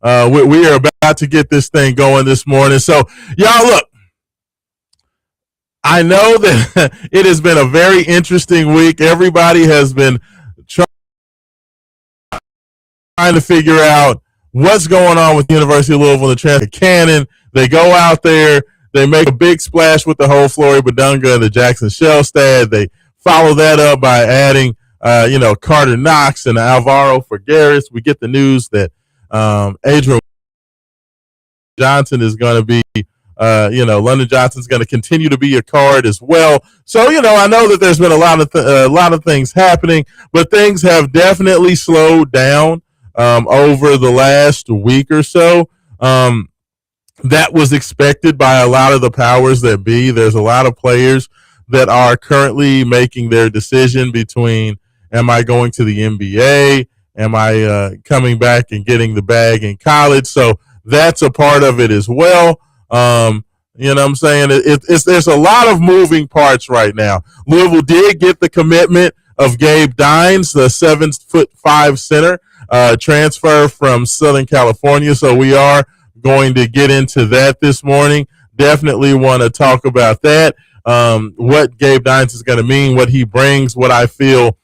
We are about to get this thing going this morning. So, y'all, look, I know that it has been a very interesting week. Everybody has been trying to figure out what's going on with the University of Louisville and the transfer cannon. They go out there, they make a big splash with the whole Flory Badunga and the Jackson Shellstad. They follow that up by adding, Carter Knox and Alvaro Figueres. We get the news that Adrian Johnson is going to be, London Johnson's going to continue to be a card as well. So, I know that there's been a lot of things happening, but things have definitely slowed down over the last week or so. That was expected by a lot of the powers that be. There's a lot of players that are currently making their decision between, am I going to the NBA? Am I coming back and getting the bag in college? So that's a part of it as well. You know what I'm saying? There's a lot of moving parts right now. Louisville did get the commitment of Gabe Dines, the 7'5" center, transfer from Southern California. So we are going to get into that this morning. Definitely want to talk about that. What Gabe Dines is going to mean, what he brings, what I feel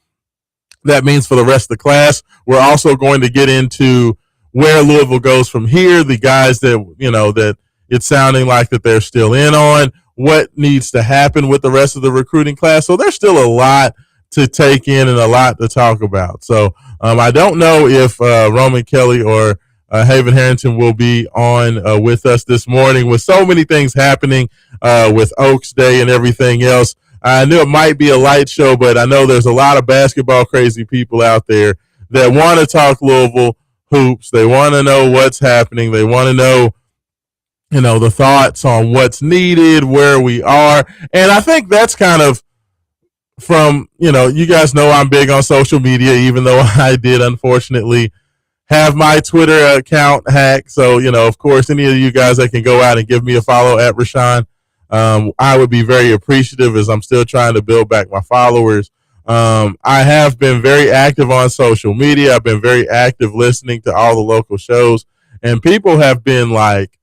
that means for the rest of the class. We're also going to get into where Louisville goes from here, the guys that, that it's sounding like that they're still in on, what needs to happen with the rest of the recruiting class. So there's still a lot to take in and a lot to talk about. So I don't know if Roman Kelly or Haven Harrington will be on with us this morning with so many things happening with Oaks Day and everything else. I knew it might be a light show, but I know there's a lot of basketball crazy people out there that want to talk Louisville hoops. They want to know what's happening. They want to know, the thoughts on what's needed, where we are. And I think that's kind of from, you guys know I'm big on social media, even though I did unfortunately have my Twitter account hacked. So, of course, any of you guys that can go out and give me a follow at Raashaan, I would be very appreciative as I'm still trying to build back my followers. I have been very active on social media. I've been very active listening to all the local shows, and people have been like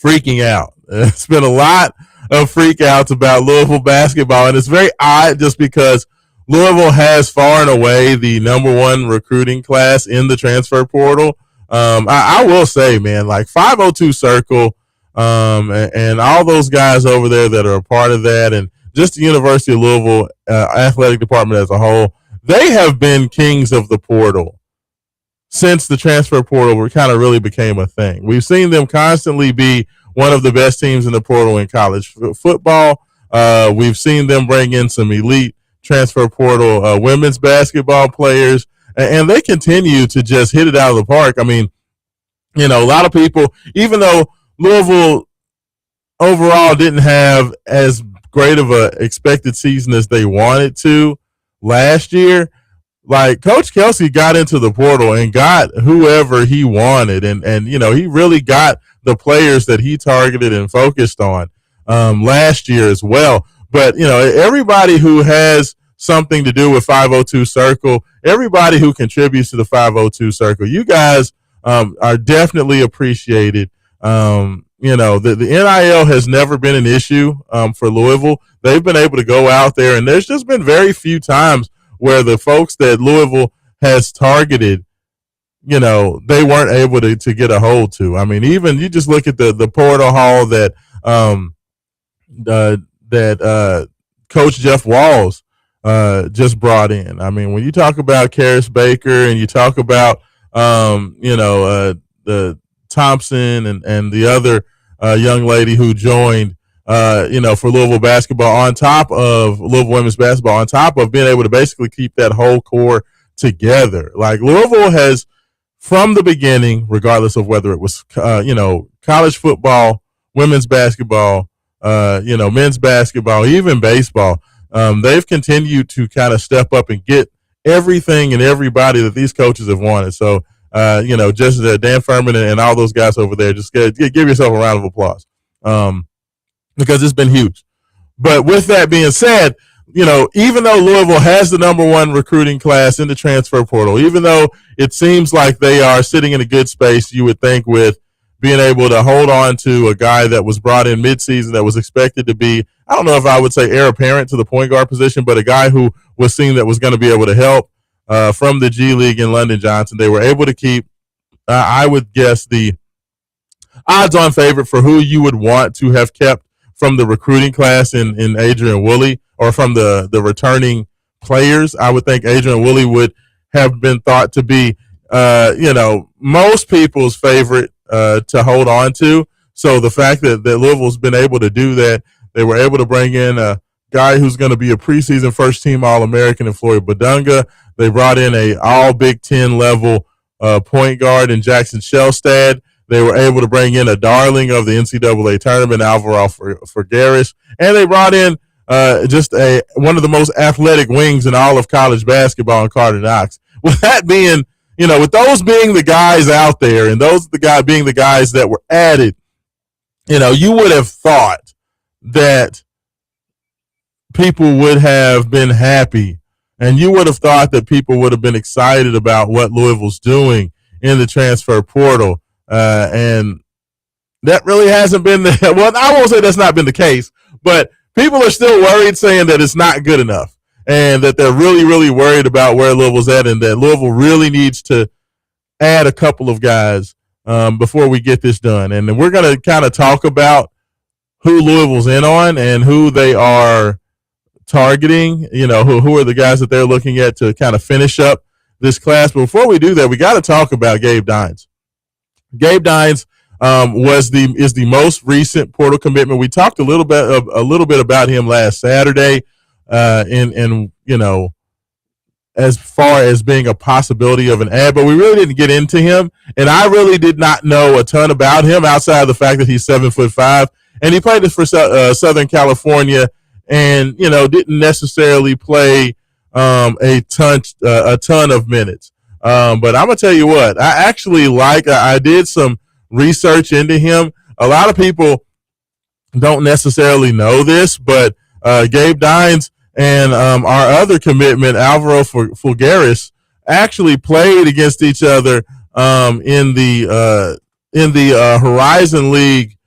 freaking out. It's been a lot of freak outs about Louisville basketball, and it's very odd just because Louisville has far and away the number one recruiting class in the transfer portal. I will say, man, like 502 Circle, and all those guys over there that are a part of that, and just the University of Louisville athletic department as a whole, they have been kings of the portal since the transfer portal kind of really became a thing. We've seen them constantly be one of the best teams in the portal in college football. We've seen them bring in some elite transfer portal women's basketball players, and they continue to just hit it out of the park. I mean, a lot of people, even though Louisville overall didn't have as great of a expected season as they wanted to last year, like Coach Kelsey got into the portal and got whoever he wanted, and he really got the players that he targeted and focused on last year as well. But everybody who has something to do with 502 Circle, everybody who contributes to the 502 Circle, you guys are definitely appreciated. The NIL has never been an issue for Louisville. They've been able to go out there, and there's just been very few times where the folks that Louisville has targeted, they weren't able to get a hold to. I mean, even you just look at the portal haul that Coach Jeff Walls just brought in. I mean, when you talk about Karis Baker and you talk about the Thompson and the other young lady who joined for Louisville basketball, on top of Louisville women's basketball, on top of being able to basically keep that whole core together. Like Louisville has, from the beginning, regardless of whether it was, college football, women's basketball, men's basketball, even baseball, they've continued to kind of step up and get everything and everybody that these coaches have wanted. So, just Dan Furman and all those guys over there, just give yourself a round of applause. Because it's been huge. But with that being said, even though Louisville has the number one recruiting class in the transfer portal, even though it seems like they are sitting in a good space, you would think, with being able to hold on to a guy that was brought in midseason that was expected to be, I don't know if I would say heir apparent to the point guard position, but a guy who was seen that was going to be able to help from the G League in London Johnson. They were able to keep, I would guess, the odds-on favorite for who you would want to have kept from the recruiting class in Adrian Woolley, or from the returning players. I would think Adrian Woolley would have been thought to be, most people's favorite to hold on to. So the fact that Louisville's been able to do that, they were able to bring in a guy who's going to be a preseason first-team All-American in Floyd Badunga. They brought in a all Big Ten level point guard in Jackson Shellstad. They were able to bring in a darling of the NCAA tournament, Alvaro Figueres, and they brought in just one of the most athletic wings in all of college basketball, in Carter Knox. With that being, with those being the guys out there, and those being the guys that were added, you would have thought that people would have been happy, and you would have thought that people would have been excited about what Louisville's doing in the transfer portal. And that really hasn't been well, I won't say that's not been the case, but people are still worried, saying that it's not good enough, and that they're really, really worried about where Louisville's at, and that Louisville really needs to add a couple of guys before we get this done. And we're going to kind of talk about who Louisville's in on and who they are targeting, who are the guys that they're looking at to kind of finish up this class. But before we do that, we got to talk about Gabe Dines. Gabe Dines is the most recent portal commitment. We talked a little bit about him last Saturday, as far as being a possibility of an ad, but we really didn't get into him. And I really did not know a ton about him outside of the fact that he's 7'5", and he played for Southern California, and didn't necessarily play a ton of minutes. But I'm gonna tell you what, I did some research into him. A lot of people don't necessarily know this, but Gabe Dines and our other commitment, Alvaro Figueres, actually played against each other in the Horizon League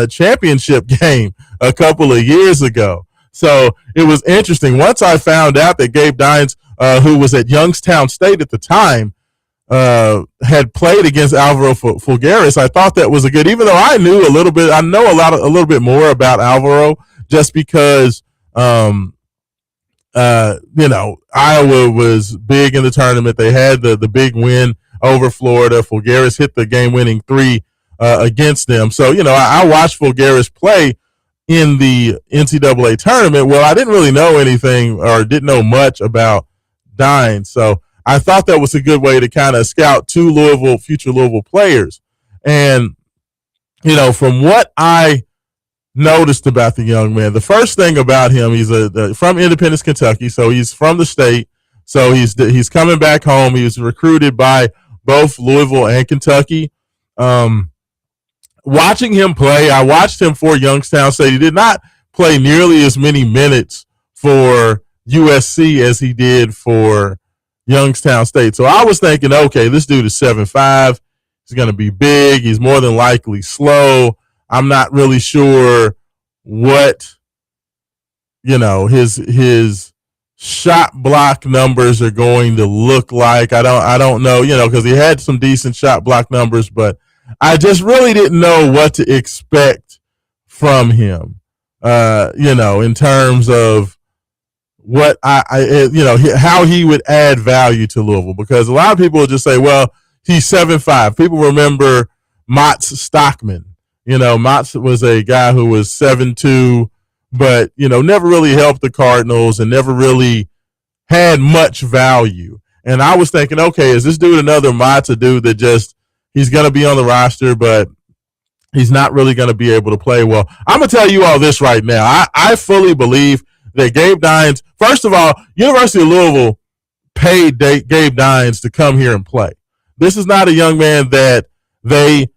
championship game a couple of years ago. So it was interesting. Once I found out that Gabe Dines, who was at Youngstown State at the time, had played against Alvaro Figueres, I thought that was even though I know a little bit more about Alvaro, just because Iowa was big in the tournament. They had the big win over Florida. Figueres hit the game-winning three against them. So, I watched Figueres play in the NCAA tournament. Well, I didn't really know anything, or didn't know much about Dines. So I thought that was a good way to kind of scout two future Louisville players. And, from what I noticed about the young man, the first thing about him, he's from Independence, Kentucky, so he's from the state. So he's coming back home. He was recruited by both Louisville and Kentucky. Watching him play, I watched him for Youngstown State. He did not play nearly as many minutes for USC as he did for Youngstown State. So I was thinking, okay, this dude is 7'5". He's going to be big. He's more than likely slow. I'm not really sure what, his shot block numbers are going to look like. I don't know, because he had some decent shot block numbers, but I just really didn't know what to expect from him, in terms of what how he would add value to Louisville, because a lot of people will just say, well, he's 7'5". People remember Mats Stockman. Mats was a guy who was 7'2", but, never really helped the Cardinals and never really had much value. And I was thinking, okay, is this dude another Mats, a dude that just, he's going to be on the roster, but he's not really going to be able to play well? I'm going to tell you all this right now. I fully believe that Gabe Dines, first of all, University of Louisville paid Gabe Dines to come here and play. This is not a young man that they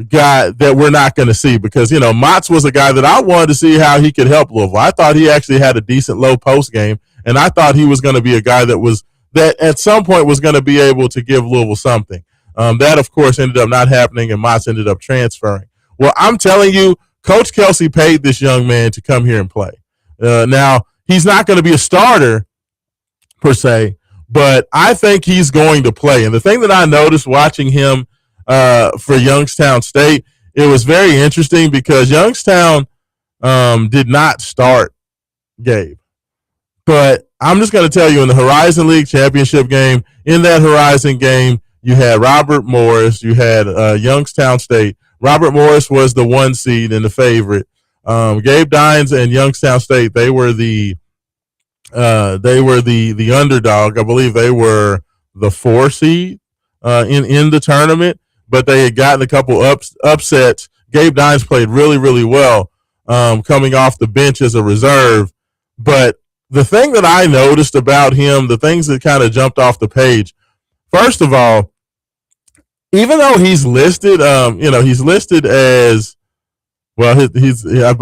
guy that we're not going to see because, Motts was a guy that I wanted to see how he could help Louisville. I thought he actually had a decent low post game, and I thought he was going to be a guy that at some point was going to be able to give Louisville something. That, of course, ended up not happening, and Motts ended up transferring. Well, I'm telling you, Coach Kelsey paid this young man to come here and play. Now, he's not going to be a starter, per se, but I think he's going to play. And the thing that I noticed watching him for Youngstown State, it was very interesting because Youngstown did not start Gabe. But I'm just going to tell you, in the Horizon League championship game, in that Horizon game, you had Robert Morris, you had Youngstown State. Robert Morris was the 1 seed and the favorite. Gabe Dines and Youngstown State, they were the underdog. I believe they were the 4 seed in the tournament, but they had gotten a couple upsets. Gabe Dines played really, really well coming off the bench as a reserve. But the thing that I noticed about him, the things that kind of jumped off the page, first of all, even though he's listed, he's listed as, well,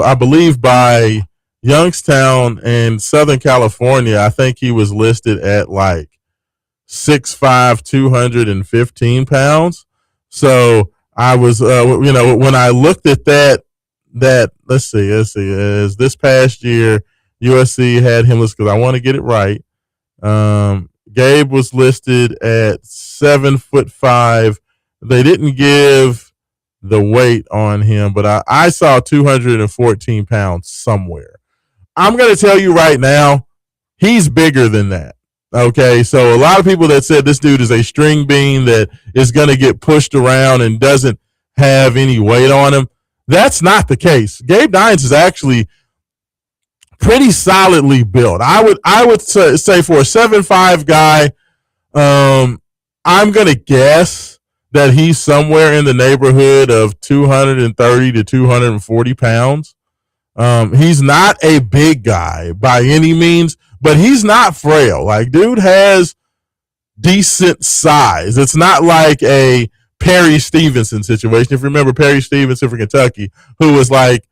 I believe by Youngstown and Southern California, I think he was listed at like 6'5", 215 pounds. So I was, when I looked at that, let's see, as this past year, USC had him listed, because I want to get it right. Gabe was listed at 7'5". They didn't give the weight on him, but I saw 214 pounds somewhere. I'm going to tell you right now, he's bigger than that. Okay, so a lot of people that said this dude is a string bean that is going to get pushed around and doesn't have any weight on him, that's not the case. Gabe Dines is actually pretty solidly built. I would say for a 7'5" guy, I'm going to guess that he's somewhere in the neighborhood of 230 to 240 pounds. He's not a big guy by any means, but he's not frail. Like, dude has decent size. It's not like a Perry Stevenson situation. If you remember Perry Stevenson for Kentucky, who was like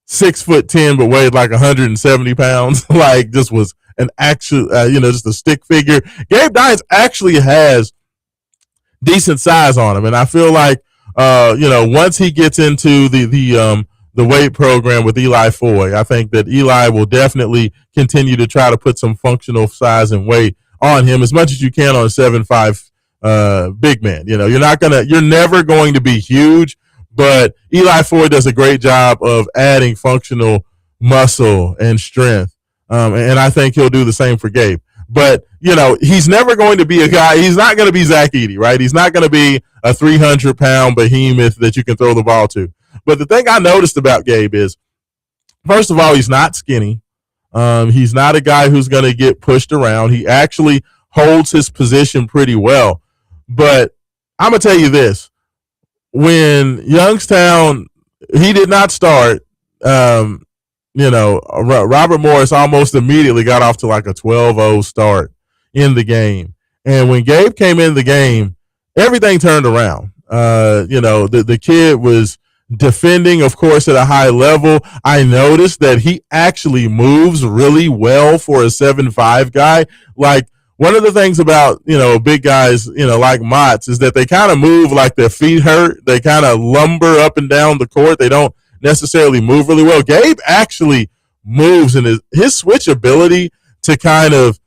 6'10", but weighed like 170 pounds, like just was an actual, just a stick figure. Gabe Dines actually has decent size on him, and I feel like, once he gets into the weight program with Eli Foy, I think that Eli will definitely continue to try to put some functional size and weight on him as much as you can on a 7'5" big man. You're never going to be huge, but Eli Foy does a great job of adding functional muscle and strength, and I think he'll do the same for Gabe. But, he's never going to be a guy. He's not going to be Zach Edey, right? He's not going to be a 300-pound behemoth that you can throw the ball to. But the thing I noticed about Gabe is, first of all, he's not skinny. He's not a guy who's going to get pushed around. He actually holds his position pretty well. But I'm going to tell you this. When Youngstown, he did not start, Robert Morris almost immediately got off to like a 12-0 start in the game. And when Gabe came in the game, everything turned around. The kid was defending, of course, at a high level. I noticed that he actually moves really well for a 7'5" guy. Like, one of the things about, big guys, like Motts, is that they kind of move like their feet hurt. They kind of lumber up and down the court. They don't necessarily move really well. Gabe actually moves, and his switch ability to kind of,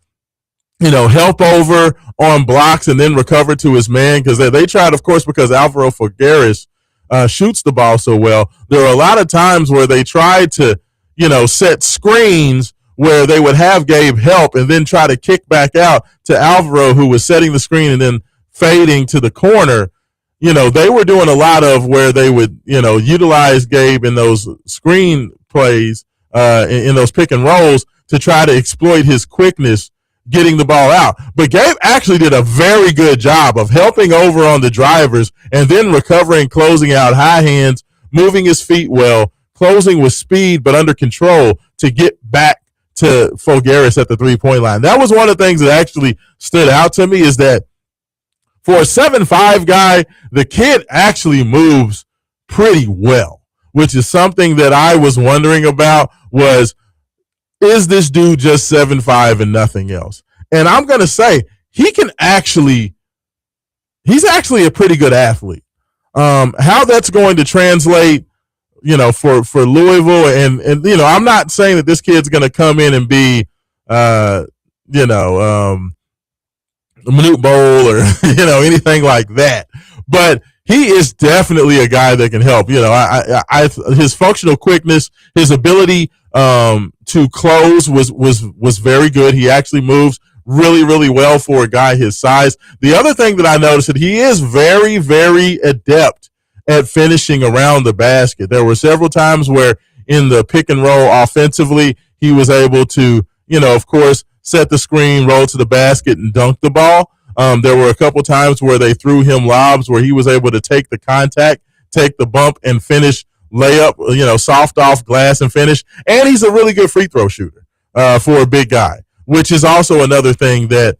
help over on blocks and then recover to his man, because they tried, of course, because Alvaro Figueres shoots the ball so well. There are a lot of times where they tried to, set screens where they would have Gabe help and then try to kick back out to Alvaro, who was setting the screen and then fading to the corner. They were doing a lot of where they would, utilize Gabe in those screen plays, in those pick and rolls, to try to exploit his quickness getting the ball out. But Gabe actually did a very good job of helping over on the drivers and then recovering, closing out high hands, moving his feet well, closing with speed but under control to get back to Figueres at the three-point line. That was one of the things that actually stood out to me, is that for a 7'5" guy, the kid actually moves pretty well, which is something that I was wondering about was, is this dude just 7'5" and nothing else? And I'm going to say he's actually a pretty good athlete. How that's going to translate, for Louisville, and I'm not saying that this kid's going to come in and be, Manute Bowl or anything like that, but he is definitely a guy that can help. His functional quickness, his ability to close was very good. He actually moves really, really well for a guy his size. The other thing that I noticed that he is very, very adept at finishing around the basket. There were several times where in the pick and roll offensively, he was able to, of course, set the screen, roll to the basket, and dunk the ball. There were a couple times where they threw him lobs where he was able to take the contact, take the bump, and finish layup, soft off glass and finish. And he's a really good free throw shooter for a big guy, which is also another thing that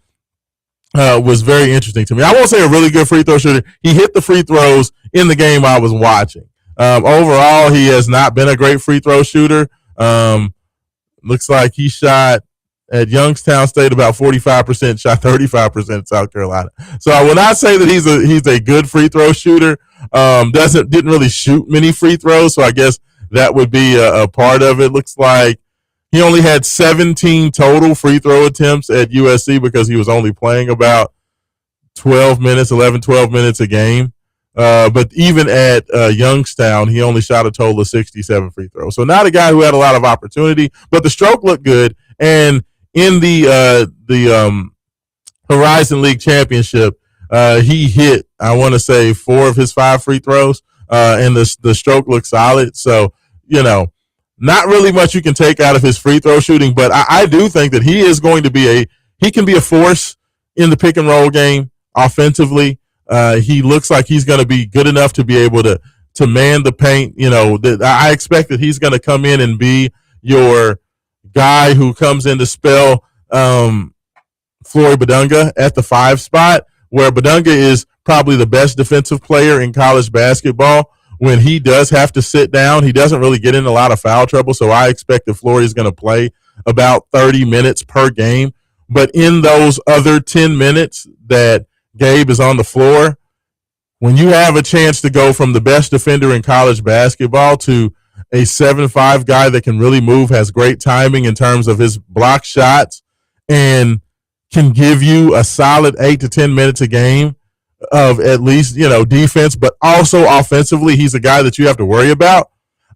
was very interesting to me. I won't say a really good free throw shooter. He hit the free throws in the game I was watching. Overall, he has not been a great free throw shooter. Looks like he shot at Youngstown State about 45%, shot 35% in South Carolina. So I will not say that he's a good free throw shooter. Didn't really shoot many free throws, so I guess that would be a part of it. Looks like he only had 17 total free throw attempts at USC because he was only playing about 12 minutes a game. But even at Youngstown, he only shot a total of 67 free throws. So not a guy who had a lot of opportunity, but the stroke looked good. And in the Horizon League Championship, he hit, I want to say, 4 of his 5 free throws, and the stroke looked solid. So, not really much you can take out of his free throw shooting, but I do think that he is going to be he can be a force in the pick and roll game offensively. He looks like he's going to be good enough to be able to man the paint. I expect that he's going to come in and be your guy who comes in to spell Flory Badunga at the 5 spot, where Badunga is probably the best defensive player in college basketball. When he does have to sit down, he doesn't really get in a lot of foul trouble, so I expect that Flory is going to play about 30 minutes per game. But in those other 10 minutes that Gabe is on the floor, when you have a chance to go from the best defender in college basketball to a 7'5" guy that can really move, has great timing in terms of his block shots, and can give you a solid 8 to 10 minutes a game of at least, defense, but also offensively, he's a guy that you have to worry about.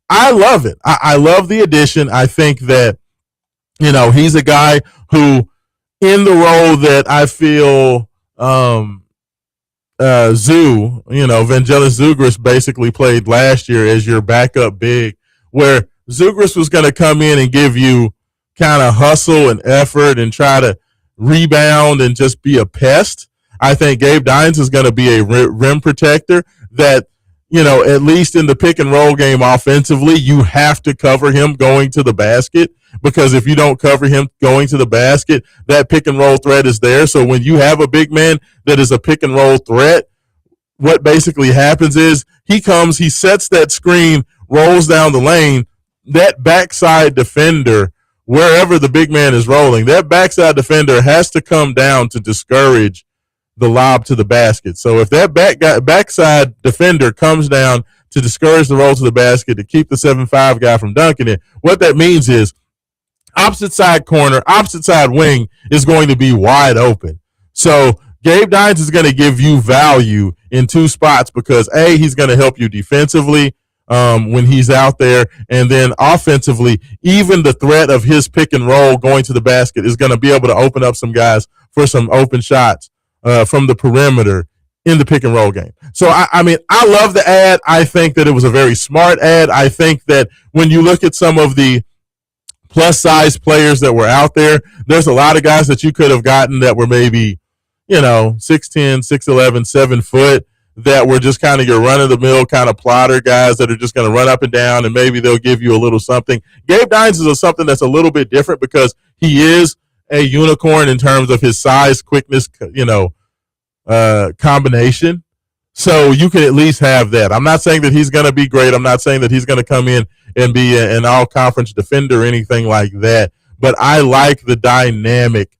I love it. I love the addition. I think that, he's a guy who, in the role that I feel Vangelis Zugris basically played last year as your backup big, where Zugris was going to come in and give you kind of hustle and effort and try to rebound and just be a pest. I think Gabe Dines is going to be a rim protector that, at least in the pick and roll game offensively, you have to cover him going to the basket, because if you don't cover him going to the basket, that pick and roll threat is there. So when you have a big man that is a pick and roll threat, what basically happens is he comes, he sets that screen, rolls down the lane, that backside defender, wherever the big man is rolling, that backside defender has to come down to discourage the lob to the basket. So if that backside defender comes down to discourage the roll to the basket to keep the 7'5" guy from dunking it, what that means is opposite side corner, opposite side wing is going to be wide open. So Gabe Dines is going to give you value in 2 spots because, A, he's going to help you defensively when he's out there, and then offensively, even the threat of his pick and roll going to the basket is going to be able to open up some guys for some open shots from the perimeter in the pick and roll game. So, I love the ad. I think that it was a very smart ad. I think that when you look at some of the plus size players that were out there, there's a lot of guys that you could have gotten that were maybe, 6'10", 6'11", 7 foot, that were just kind of your run-of-the-mill kind of plotter guys that are just going to run up and down, and maybe they'll give you a little something. Gabe Dines is something that's a little bit different because he is a unicorn in terms of his size, quickness, combination. So you can at least have that. I'm not saying that he's going to be great. I'm not saying that he's going to come in and be an all conference defender or anything like that. But I like the dynamic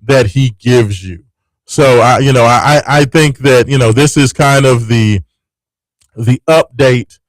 that he gives you. So I think that this is kind of the update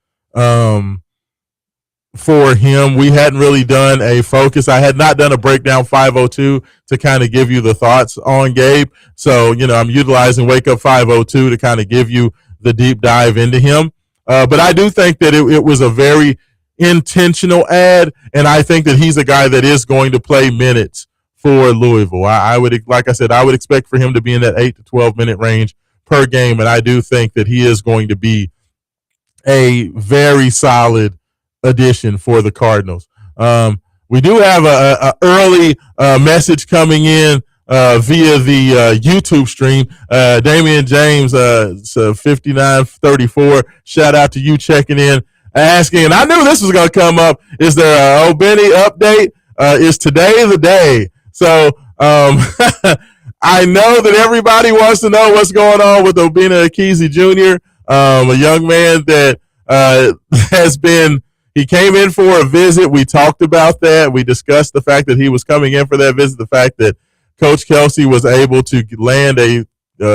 for him. We hadn't really done a focus. I had not done a breakdown 502 to kind of give you the thoughts on Gabe. So, I'm utilizing Wake Up 502 to kind of give you the deep dive into him. But I do think that it was a very intentional ad, and I think that he's a guy that is going to play minutes for Louisville. I would, like I said, I would expect for him to be in that 8 to 12 minute range per game, and I do think that he is going to be a very solid addition for the Cardinals. We do have a early message coming in via the YouTube stream. Damian James, 5934. Shout out to you checking in, asking, and I knew this was going to come up. Is there a Obeni update? Is today the day? So I know that everybody wants to know what's going on with Obina Akizi Jr., a young man that has been, he came in for a visit. We talked about that. We discussed the fact that he was coming in for that visit, the fact that Coach Kelsey was able to land a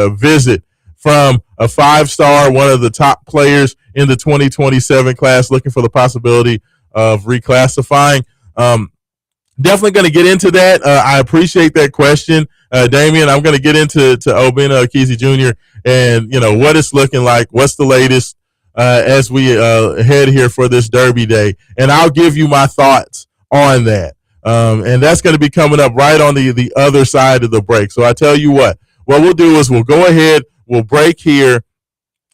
visit from a 5-star, one of the top players in the 2027 class, looking for the possibility of reclassifying. Definitely going to get into that. I appreciate that question, Damian. I'm going to get into Obina Akizi Jr. and what it's looking like. What's the latest as we head here for this Derby Day, and I'll give you my thoughts on that. And that's going to be coming up right on the other side of the break. So I tell you what we'll do is we'll go ahead, we'll break here.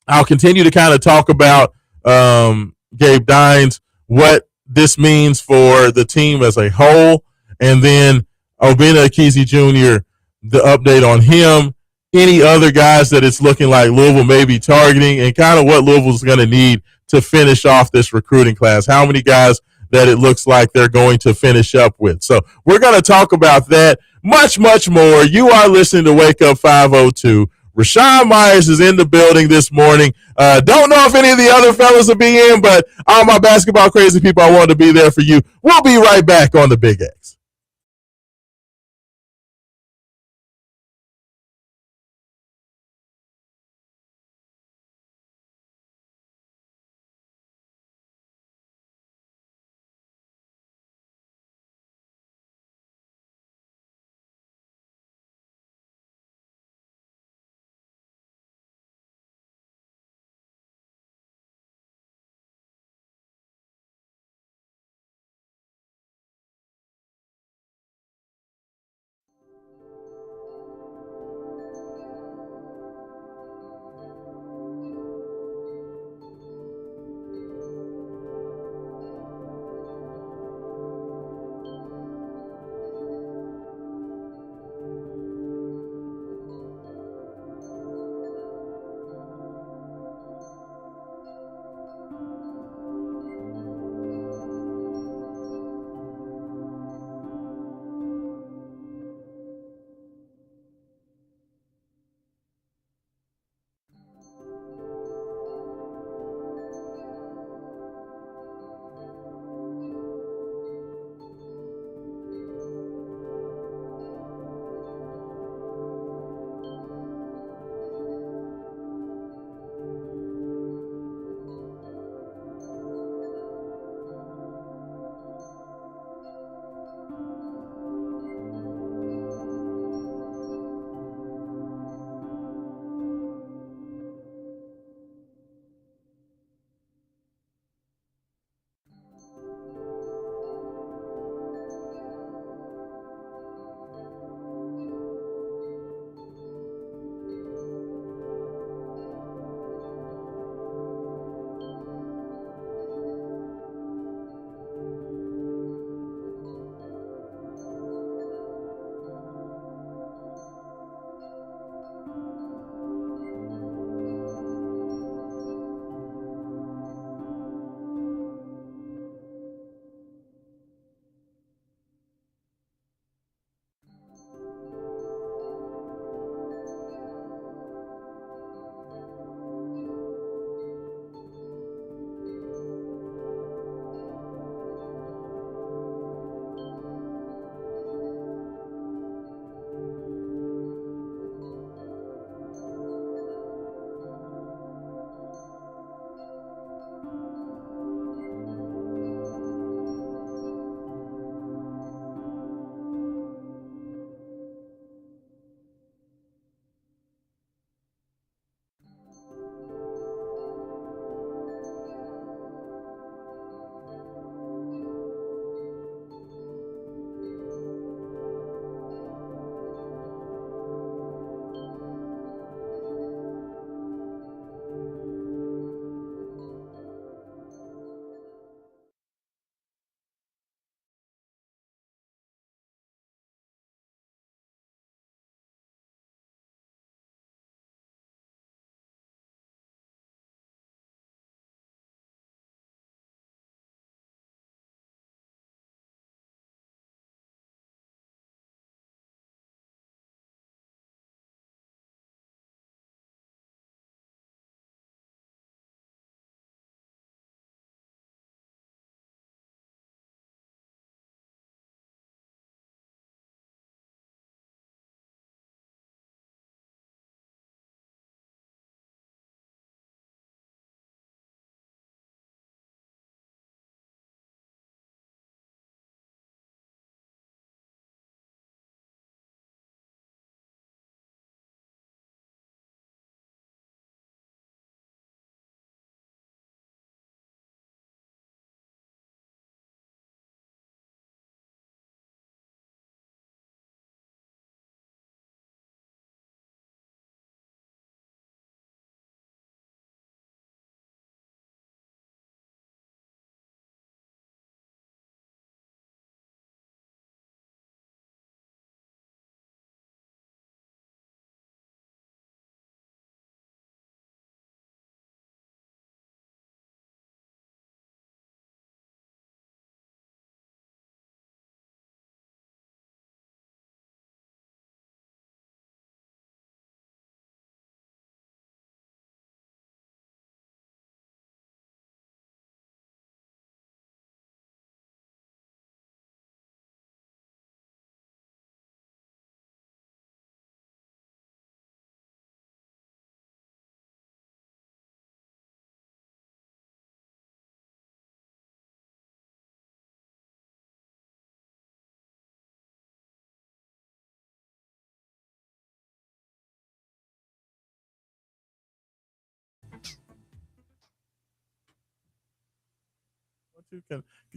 I'll continue to kind of talk about Gabe Dines, what this means for the team as a whole, and then Obina Akizi Jr., the update on him, any other guys that it's looking like Louisville may be targeting, and kind of what Louisville's going to need to finish off this recruiting class. How many guys that it looks like they're going to finish up with. So we're going to talk about that, much, much more. You are listening to Wake Up 502. Raashaan Myers is in the building this morning. Don't know if any of the other fellas will be in, but all my basketball crazy people, I wanted to be there for you. We'll be right back on the Big X.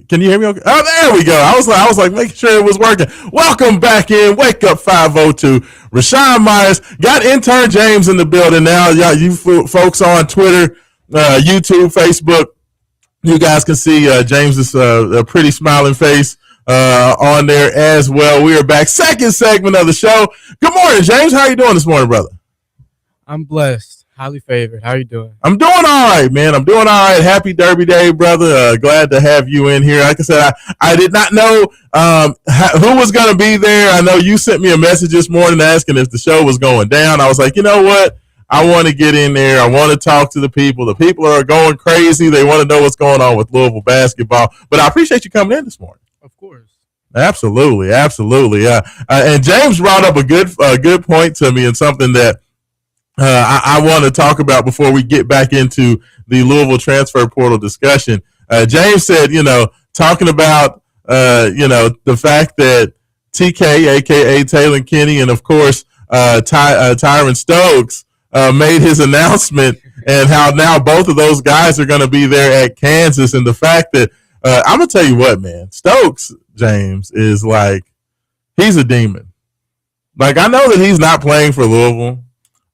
Can you hear me okay? Oh, there we go. I was like making sure it was working. Welcome back in. Wake Up 502. Raashaan Myers got intern James in the building now. Y'all, you folks on Twitter, YouTube, Facebook, you guys can see James's a pretty smiling face on there as well. We are back. Second segment of the show. Good morning, James. How you doing this morning, brother? I'm blessed. Highly favored. How you doing? I'm doing all right, man. I'm doing all right. Happy Derby Day, brother. Glad to have you in here. Like I said, I did not know who was going to be there. I know you sent me a message this morning asking if the show was going down. I was like, you know what? I want to get in there. I want to talk to the people. The people are going crazy. They want to know what's going on with Louisville basketball. But I appreciate you coming in this morning. Of course. Absolutely. And James brought up a good point to me, and something that I want to talk about before we get back into the Louisville transfer portal discussion. James said, talking about, the fact that TK, a.k.a. Taylor Kinney, and, of course, Tyron Stokes made his announcement, and how now both of those guys are going to be there at Kansas, and the fact that I'm going to tell you what, man, Stokes, James, is like, he's a demon. Like, I know that he's not playing for Louisville,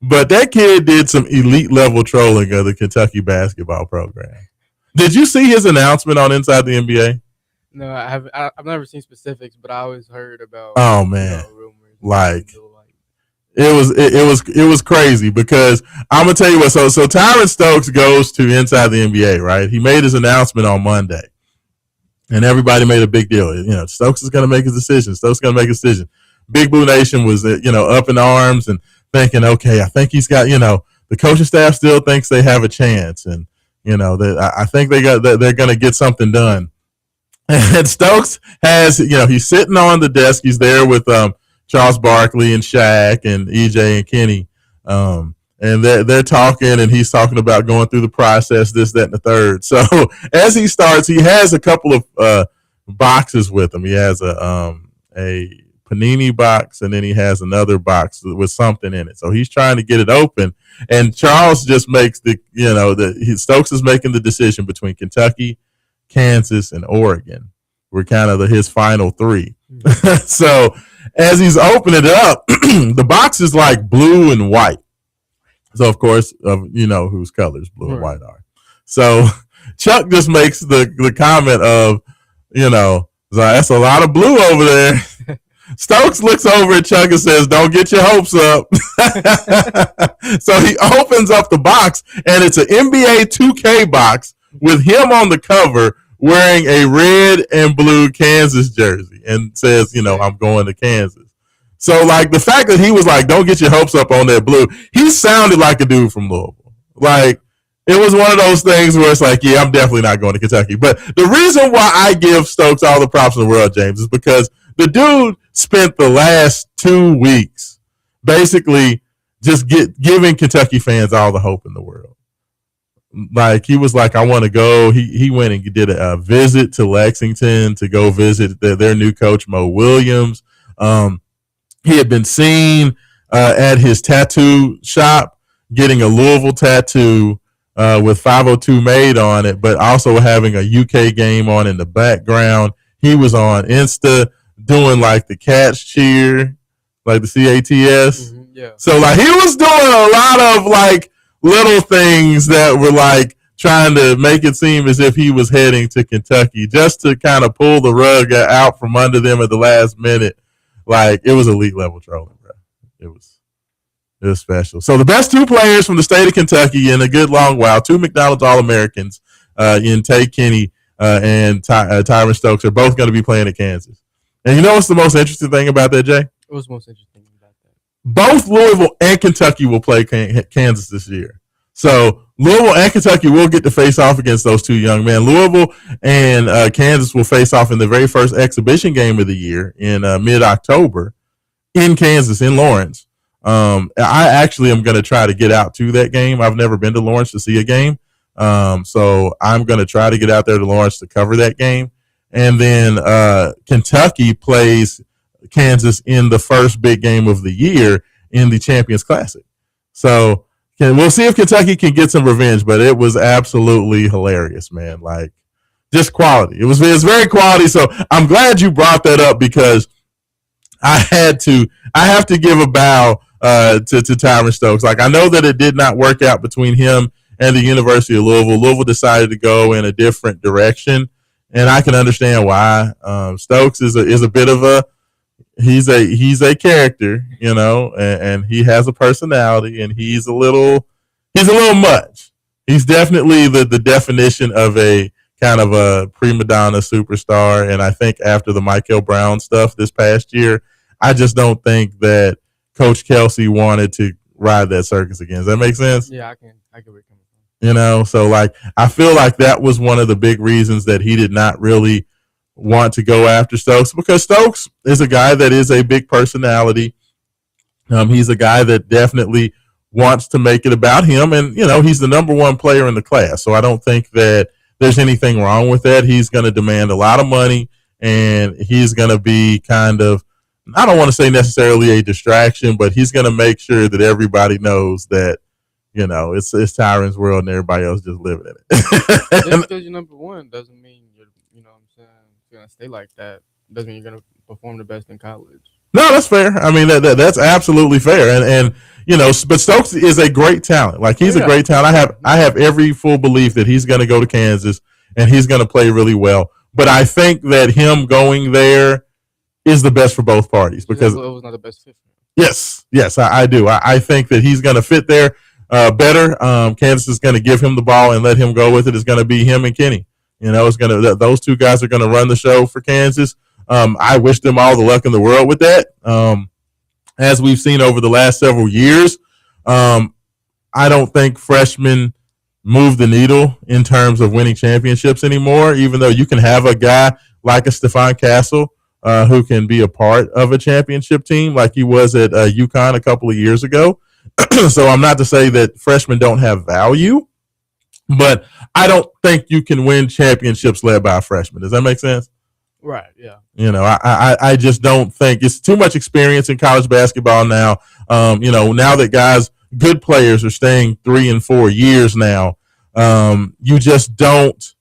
but that kid did some elite level trolling of the Kentucky basketball program. Did you see his announcement on Inside the NBA? No, I haven't. I've never seen specifics, but I always heard about. Oh man, rumors. Like it was crazy, because I'm gonna tell you what. So Tyron Stokes goes to Inside the NBA, right? He made his announcement on Monday, and everybody made a big deal. Stokes is gonna make his decision. Stokes is gonna make a decision. Big Blue Nation was up in arms and thinking, okay, I think he's got, the coaching staff still thinks they have a chance, and I think they're going to get something done. And Stokes has, he's sitting on the desk. He's there with Charles Barkley and Shaq and EJ and Kenny, and they're talking, and he's talking about going through the process, this, that, and the third. So as he starts, he has a couple of boxes with him. He has a Panini box, and then he has another box with something in it. So he's trying to get it open, and Charles just makes Stokes is making the decision between Kentucky, Kansas, and Oregon. We're kind of his final three. Mm-hmm. So as he's opening it up, the box is like blue and white. So of course, whose colors blue and white are. So Chuck just makes the comment of, that's a lot of blue over there. Stokes looks over at Chuck and says, "Don't get your hopes up." So he opens up the box, and it's an NBA 2K box with him on the cover wearing a red and blue Kansas jersey, and says, "I'm going to Kansas." So, like, the fact that he was like, "Don't get your hopes up on that blue," he sounded like a dude from Louisville. Like, it was one of those things where it's like, yeah, I'm definitely not going to Kentucky. But the reason why I give Stokes all the props in the world, James, is because the dude spent the last 2 weeks basically just giving Kentucky fans all the hope in the world. Like, he was like, I want to go. He went and did a visit to Lexington to go visit their new coach, Mo Williams. He had been seen at his tattoo shop getting a Louisville tattoo with 502 made on it, but also having a UK game on in the background. He was on Insta doing like the Cats cheer, like the CATS. Mm-hmm, yeah. So like he was doing a lot of like little things that were like trying to make it seem as if he was heading to Kentucky, just to kind of pull the rug out from under them at the last minute. Like, it was elite level trolling, bro. It was special. So the best two players from the state of Kentucky in a good long while, 2 McDonald's All-Americans in Tay Kenny and Tyron Stokes, are both going to be playing at Kansas. And you know what's the most interesting thing about that, Jay? What's the most interesting about that? Both Louisville and Kentucky will play Kansas this year. So Louisville and Kentucky will get to face off against those two young men. Louisville and Kansas will face off in the very first exhibition game of the year in mid-October in Kansas, in Lawrence. I actually am going to try to get out to that game. I've never been to Lawrence to see a game. So I'm going to try to get out there to Lawrence to cover that game. And then Kentucky plays Kansas in the first big game of the year in the Champions Classic. So we'll see if Kentucky can get some revenge, but it was absolutely hilarious, man. Like, just quality. It's very quality. So I'm glad you brought that up because I have to give a bow to Tyron Stokes. Like, I know that it did not work out between him and the University of Louisville. Louisville decided to go in a different direction, and I can understand why. Stokes is a bit of a he's a character, and he has a personality, and he's a little much. He's definitely the definition of a kind of a prima donna superstar, and I think after the Michael Brown stuff this past year, I just don't think that Coach Kelsey wanted to ride that circus again. Does that make sense? Yeah, I can where you're coming from. So like I feel like that was one of the big reasons that he did not really want to go after Stokes, because Stokes is a guy that is a big personality. He's a guy that definitely wants to make it about him, and he's the number one player in the class. So I don't think that there's anything wrong with that. He's going to demand a lot of money, and he's going to be kind of, I don't want to say necessarily a distraction, but he's going to make sure that everybody knows that, it's Tyron's world and everybody else just living in it. Just because you're number one doesn't mean you're going to stay like that. Doesn't mean you're going to perform the best in college. No, that's fair. I mean, that's absolutely fair. And but Stokes is a great talent. Like, he's a great talent. I have every full belief that he's going to go to Kansas and he's going to play really well. But I think that him going there is the best for both parties, because it was not the best fit for him. Yes, I do. I think that he's going to fit there better. Kansas is going to give him the ball and let him go with it. It's going to be him and Kenny. Those two guys are going to run the show for Kansas. I wish them all the luck in the world with that. As we've seen over the last several years, I don't think freshmen move the needle in terms of winning championships anymore, even though you can have a guy like a Stephon Castle who can be a part of a championship team like he was at UConn a couple of years ago. So I'm not to say that freshmen don't have value, but I don't think you can win championships led by a freshman. Does that make sense? Right, yeah. I just don't think it's too much experience in college basketball now. Now that good players are staying 3 and 4 years now, you just don't,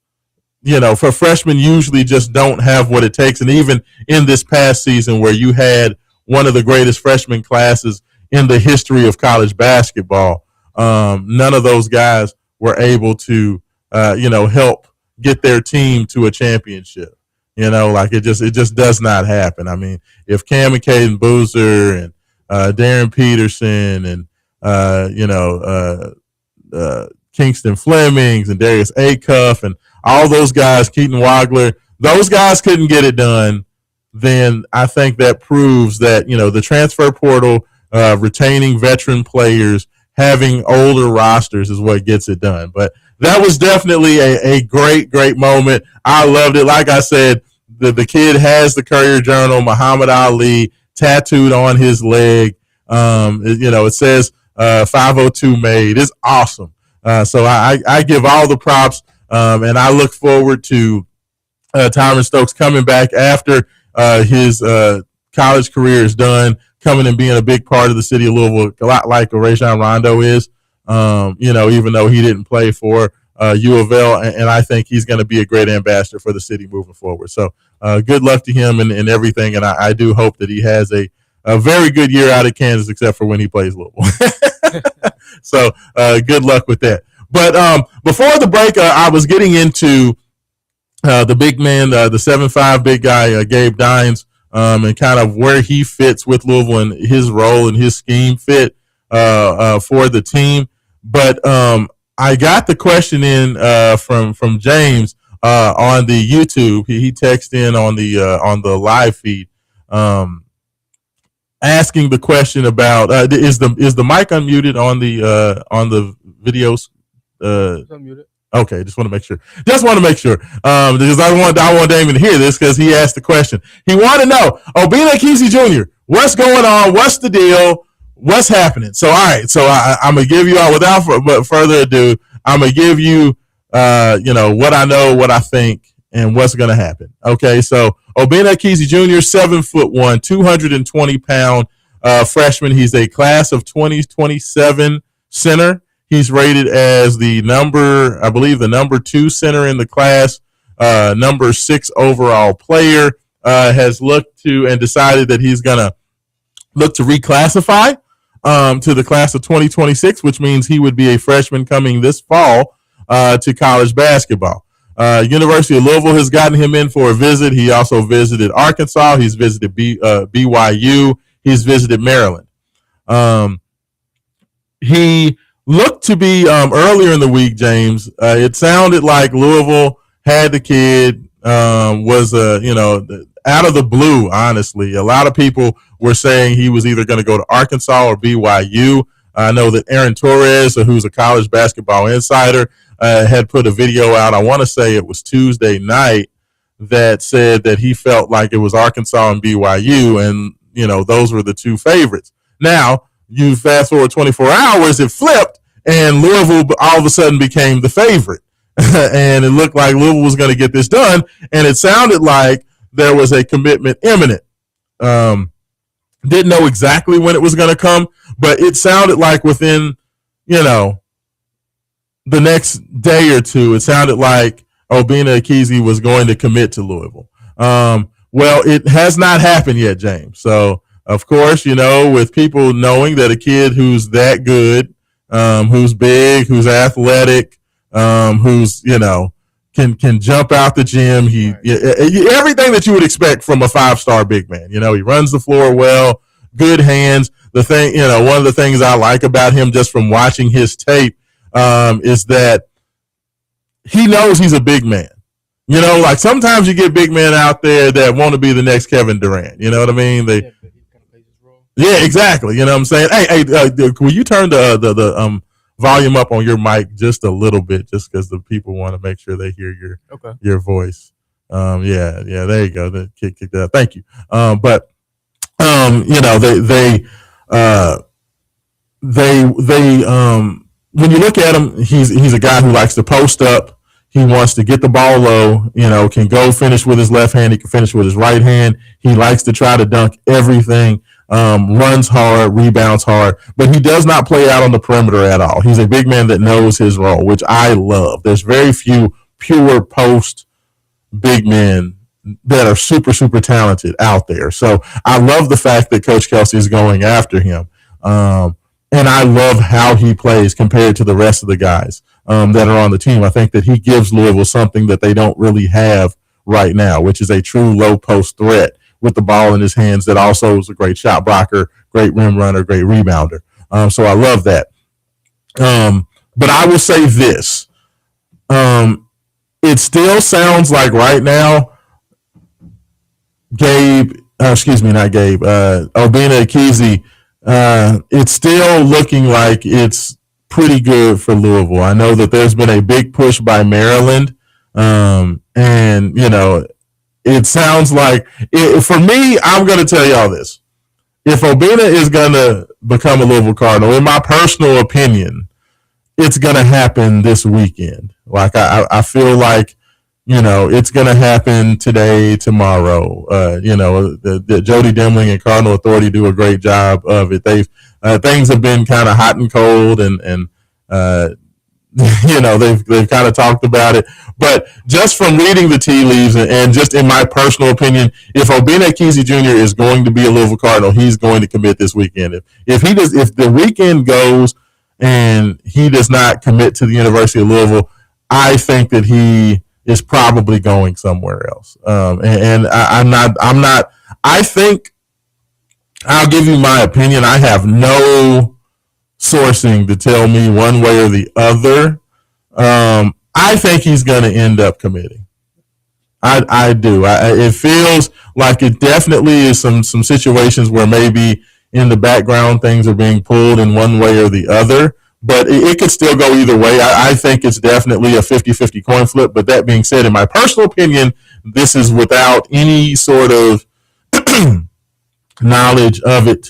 for freshmen usually just don't have what it takes. And even in this past season where you had one of the greatest freshman classes in the history of college basketball, none of those guys were able to, help get their team to a championship. Like it just does not happen. I mean, if Cam and Caden Boozer and Darren Peterson and Kingston Flemings and Darius Acuff and all those guys, Keaton Wagler, those guys couldn't get it done, then I think that proves that, the transfer portal, retaining veteran players, having older rosters is what gets it done. But that was definitely a great, great moment. I loved it. Like I said, the kid has the Courier Journal, Muhammad Ali, tattooed on his leg. It says 502 made. It's awesome. So I give all the props, and I look forward to Tyron Stokes coming back after his college career is done, coming and being a big part of the city of Louisville, a lot like Raashaan Rondo is, even though he didn't play for U of L, and I think he's going to be a great ambassador for the city moving forward. So good luck to him and everything, and I do hope that he has a very good year out at Kansas, except for when he plays Louisville. So good luck with that. But before the break, I was getting into the big man, the 7'5" big guy, Gabe Dines, and kind of where he fits with Louisville and his role and his scheme fit for the team. But I got the question in from James on the YouTube. He texted in on the live feed, asking the question about is the mic unmuted on the videos? It's unmuted. Okay, just want to make sure. Because I want Damon to hear this because he asked the question. He wanted to know, Obinna Kesey Jr., what's going on? What's the deal? What's happening? So, all right. So I'm going to give you all, without further ado, I'm going to give you, what I know, what I think, and what's going to happen. Okay, so Obinna Kesey Jr., 7'1", 220-pound freshman. He's a class of 2027 center. He's rated as the number 2 center in the class. number 6 overall player, has looked to and decided that he's going to look to reclassify to the class of 2026, which means he would be a freshman coming this fall to college basketball. University of Louisville has gotten him in for a visit. He also visited Arkansas. He's visited BYU. He's visited Maryland. He looked to be earlier in the week, James. It sounded like Louisville had the kid, was out of the blue, honestly. A lot of people were saying he was either going to go to Arkansas or BYU. I know that Aaron Torres, who's a college basketball insider, had put a video out, I want to say it was Tuesday night, that said that he felt like it was Arkansas and BYU, and, those were the two favorites. Now, you fast forward 24 hours, it flipped, and Louisville all of a sudden became the favorite. And it looked like Louisville was going to get this done, and it sounded like there was a commitment imminent. Didn't know exactly when it was going to come, but it sounded like within, the next day or two, it sounded like Obinna Ekezie was going to commit to Louisville. Well, it has not happened yet, James. So, of course, with people knowing that a kid who's that good, who's big, who's athletic, who's, can jump out the gym. Everything that you would expect from a 5-star big man. He runs the floor well, good hands. The thing, one of the things I like about him just from watching his tape, is that he knows he's a big man. Like sometimes you get big men out there that want to be the next Kevin Durant. You know what I mean? Yeah, exactly. You know what I'm saying? Hey, will you turn the volume up on your mic just a little bit, just because the people want to make sure they hear your voice. Yeah, there you go. Kick that. Thank you. But when you look at him, he's a guy who likes to post up. He wants to get the ball low, can go finish with his left hand. He can finish with his right hand. He likes to try to dunk everything, runs hard, rebounds hard, but he does not play out on the perimeter at all. He's a big man that knows his role, which I love. There's very few pure post big men that are super, super talented out there. So I love the fact that Coach Kelsey is going after him. And I love how he plays compared to the rest of the guys that are on the team. I think that he gives Louisville something that they don't really have right now, which is a true low post threat with the ball in his hands that also is a great shot blocker, great rim runner, great rebounder. So I love that. But I will say this. It still sounds like right now, Obinna Ekezie, it's still looking like it's pretty good for Louisville. I know that there's been a big push by Maryland, and it sounds like for me. I'm going to tell y'all this: if Obinna is going to become a Louisville Cardinal, in my personal opinion, it's going to happen this weekend. Like I feel like it's going to happen today, tomorrow. The Jody Demling and Cardinal Authority do a great job of it. Things have been kind of hot and cold, and they've kind of talked about it. But just from reading the tea leaves and just in my personal opinion, if Obinna Ekezie Jr. is going to be a Louisville Cardinal, he's going to commit this weekend. If the weekend goes and he does not commit to the University of Louisville, I think that he is probably going somewhere else. I think I'll give you my opinion. I have no sourcing to tell me one way or the other. I think he's going to end up committing. I do. It feels like it definitely is some situations where maybe in the background things are being pulled in one way or the other. But it could still go either way. I think it's definitely a 50-50 coin flip. But that being said, in my personal opinion, this is without any sort of knowledge of it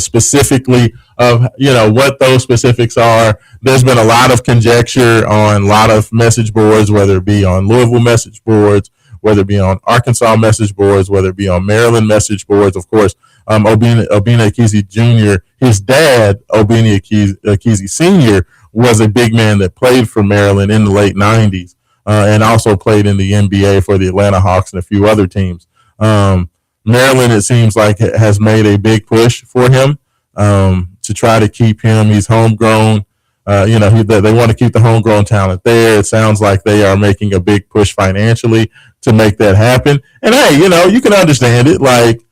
specifically of what those specifics are. There's been a lot of conjecture on a lot of message boards, whether it be on Louisville message boards, whether it be on Arkansas message boards, whether it be on Maryland message boards. Of course, Obinna Ekezie Jr., his dad, Obinna Ekezie Sr., was a big man that played for Maryland in the late 90s. and also played in the NBA for the Atlanta Hawks and a few other teams. Maryland, it seems like, has made a big push for him to try to keep him. He's homegrown. They want to keep the homegrown talent there. It sounds like they are making a big push financially to make that happen. And hey, you can understand it. Like,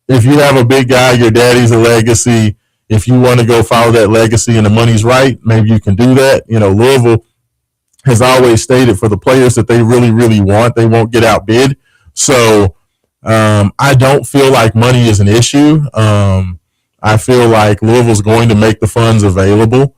if you have a big guy, your daddy's a legacy. If you want to go follow that legacy and the money's right, maybe you can do that. Louisville has always stated for the players that they really, really want, they won't get outbid. So I don't feel like money is an issue. I feel like Louisville's going to make the funds available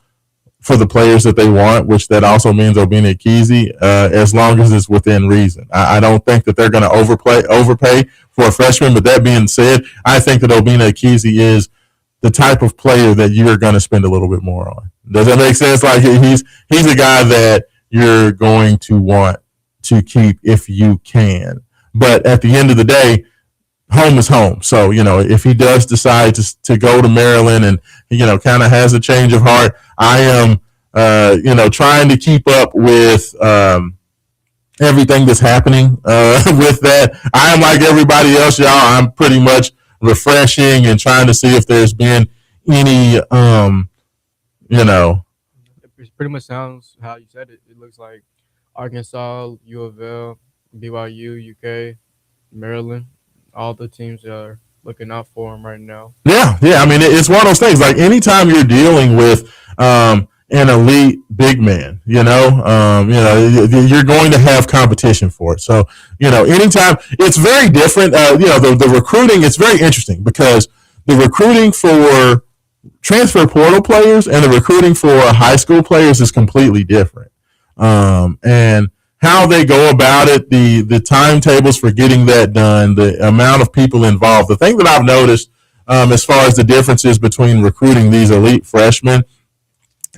for the players that they want, which that also means Obina Ekezie, as long as it's within reason. I don't think that they're going to overpay for a freshman. But that being said, I think that Obina Ekezie is the type of player that you're going to spend a little bit more on. Does that make sense? Like, he's a guy that you're going to want to keep if you can. But at the end of the day, home is home. So, if he does decide to go to Maryland and, kind of has a change of heart, I am, trying to keep up with everything that's happening with that. I am like everybody else, y'all. I'm pretty much refreshing and trying to see if there's been any, It pretty much sounds how you said it. It looks like Arkansas, U of L, BYU, UK, Maryland, all the teams are looking out for him right now. Yeah. I mean, it's one of those things. Like, anytime you're dealing with an elite big man, you're going to have competition for it. So, anytime, it's very different. The recruiting, it's very interesting because the recruiting for transfer portal players and the recruiting for high school players is completely different. And how they go about it, the timetables for getting that done, the amount of people involved. The thing that I've noticed as far as the differences between recruiting these elite freshmen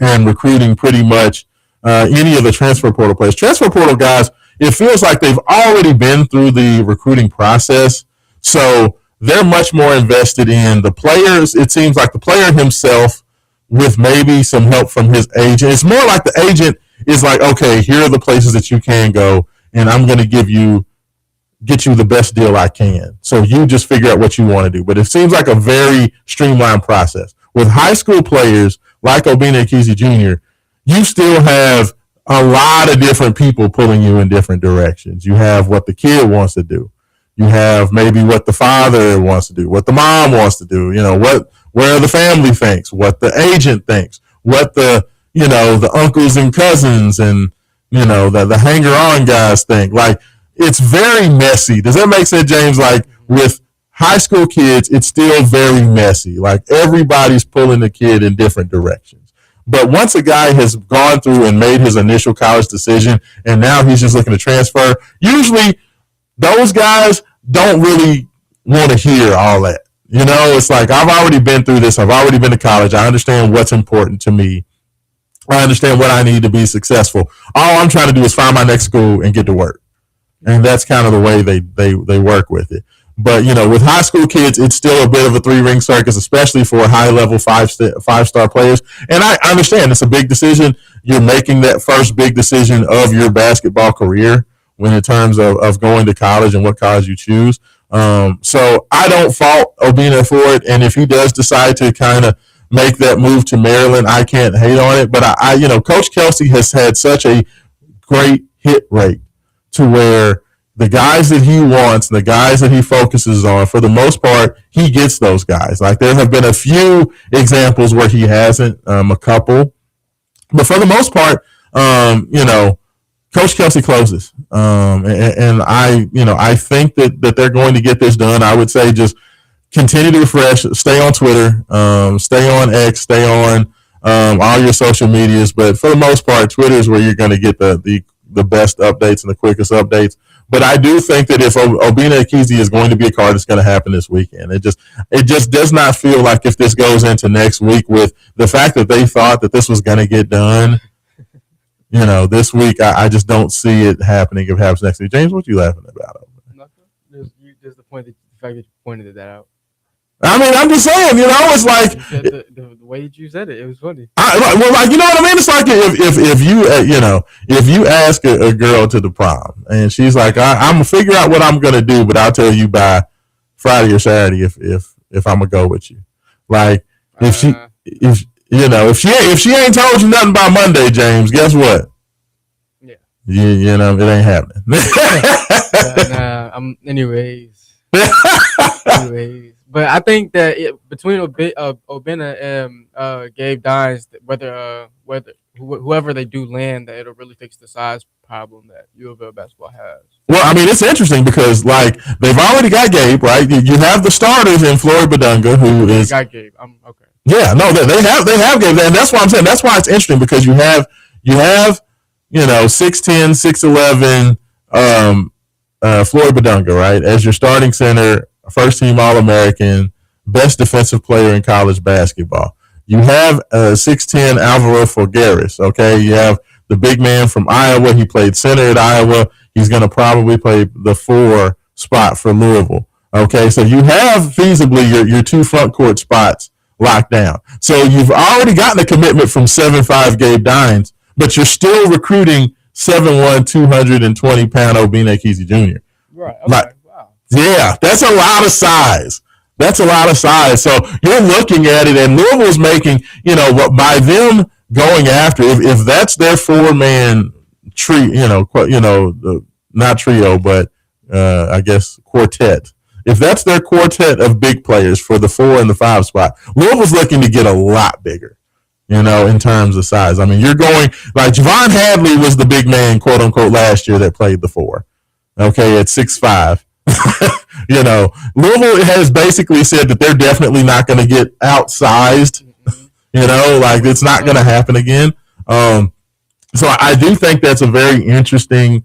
and recruiting pretty much any of the transfer portal players. Transfer portal guys, it feels like they've already been through the recruiting process, so they're much more invested in the players. It seems like the player himself, with maybe some help from his agent. It's more like the agent is like, okay, here are the places that you can go, and I'm going to get you the best deal I can. So you just figure out what you want to do. But it seems like a very streamlined process. With high school players like Obina Ekezie Jr., you still have a lot of different people pulling you in different directions. You have what the kid wants to do. You have maybe what the father wants to do, what the mom wants to do, where the family thinks, what the agent thinks, what the uncles and cousins and, the hanger-on guys think. Like, it's very messy. Does that make sense, James? Like, with high school kids, it's still very messy. Like, everybody's pulling the kid in different directions. But once a guy has gone through and made his initial college decision and now he's just looking to transfer, usually those guys don't really want to hear all that. It's like, I've already been through this. I've already been to college. I understand what's important to me. I understand what I need to be successful. All I'm trying to do is find my next school and get to work. And that's kind of the way they work with it. But, with high school kids, it's still a bit of a three-ring circus, especially for high-level five-star players. And I understand it's a big decision. You're making that first big decision of your basketball career when in terms of going to college and what college you choose. So I don't fault Obina for it. And if he does decide to kind of make that move to Maryland, I can't hate on it. But Coach Kelsey has had such a great hit rate to where the guys that he wants, the guys that he focuses on, for the most part, he gets those guys. Like, there have been a few examples where he hasn't, a couple. But for the most part, Coach Kelsey closes. And I think that they're going to get this done. I would say just continue to refresh, stay on Twitter, stay on X, stay on all your social medias. But for the most part, Twitter is where you're going to get the best updates and the quickest updates. But I do think that if Obina Ekezie is going to be a card, it's going to happen this weekend. It just does not feel like, if this goes into next week, with the fact that they thought that this was going to get done, this week, I just don't see it happening if it happens next week. James, what you laughing about? Nothing. Just the fact that you pointed that out. I mean, I'm just saying, it's like the way you said it was funny. Well, like, you know what I mean? It's like if you if you ask a girl to the prom and she's like, I'm gonna figure out what I'm gonna do, but I'll tell you by Friday or Saturday if I'm gonna go with you. Like if she ain't told you nothing by Monday, James, guess what? Yeah. You know it ain't happening. Anyways. But I think that between Obina and Gabe Dines, whoever they do land, that it'll really fix the size problem that U of L basketball has. Well, I mean, it's interesting because like they've already got Gabe, right? You have the starters in Floyd Badunga, who is got Gabe. I'm okay. Yeah, no, they have Gabe, and that's why I'm saying that's why it's interesting because you have 6'10", 6'11", Floyd Badunga, right, as your starting center, first team All-American, best defensive player in college basketball. You have 6'10" Alvaro Folgueras, okay? You have the big man from Iowa. He played center at Iowa. He's going to probably play the 4 spot for Louisville, okay? So you have feasibly your 2 front court spots locked down. So you've already gotten a commitment from 7'5" Gabe Dines, but you're still recruiting 7'1", 220-pound Obina Ekezie Jr. Right. Okay. Wow. Yeah, that's a lot of size. So you're looking at it, and Louisville's making, by them going after, if that's their 4-man not trio, but I guess quartet. If that's their quartet of big players for the 4 and the 5 spot, Louisville's looking to get a lot bigger, in terms of size. I mean, you're going, like Javon Hadley was the big man, quote unquote, last year that played the 4, okay, at 6'5". Louisville has basically said that they're definitely not going to get outsized, like it's not going to happen again. So I do think that's a very interesting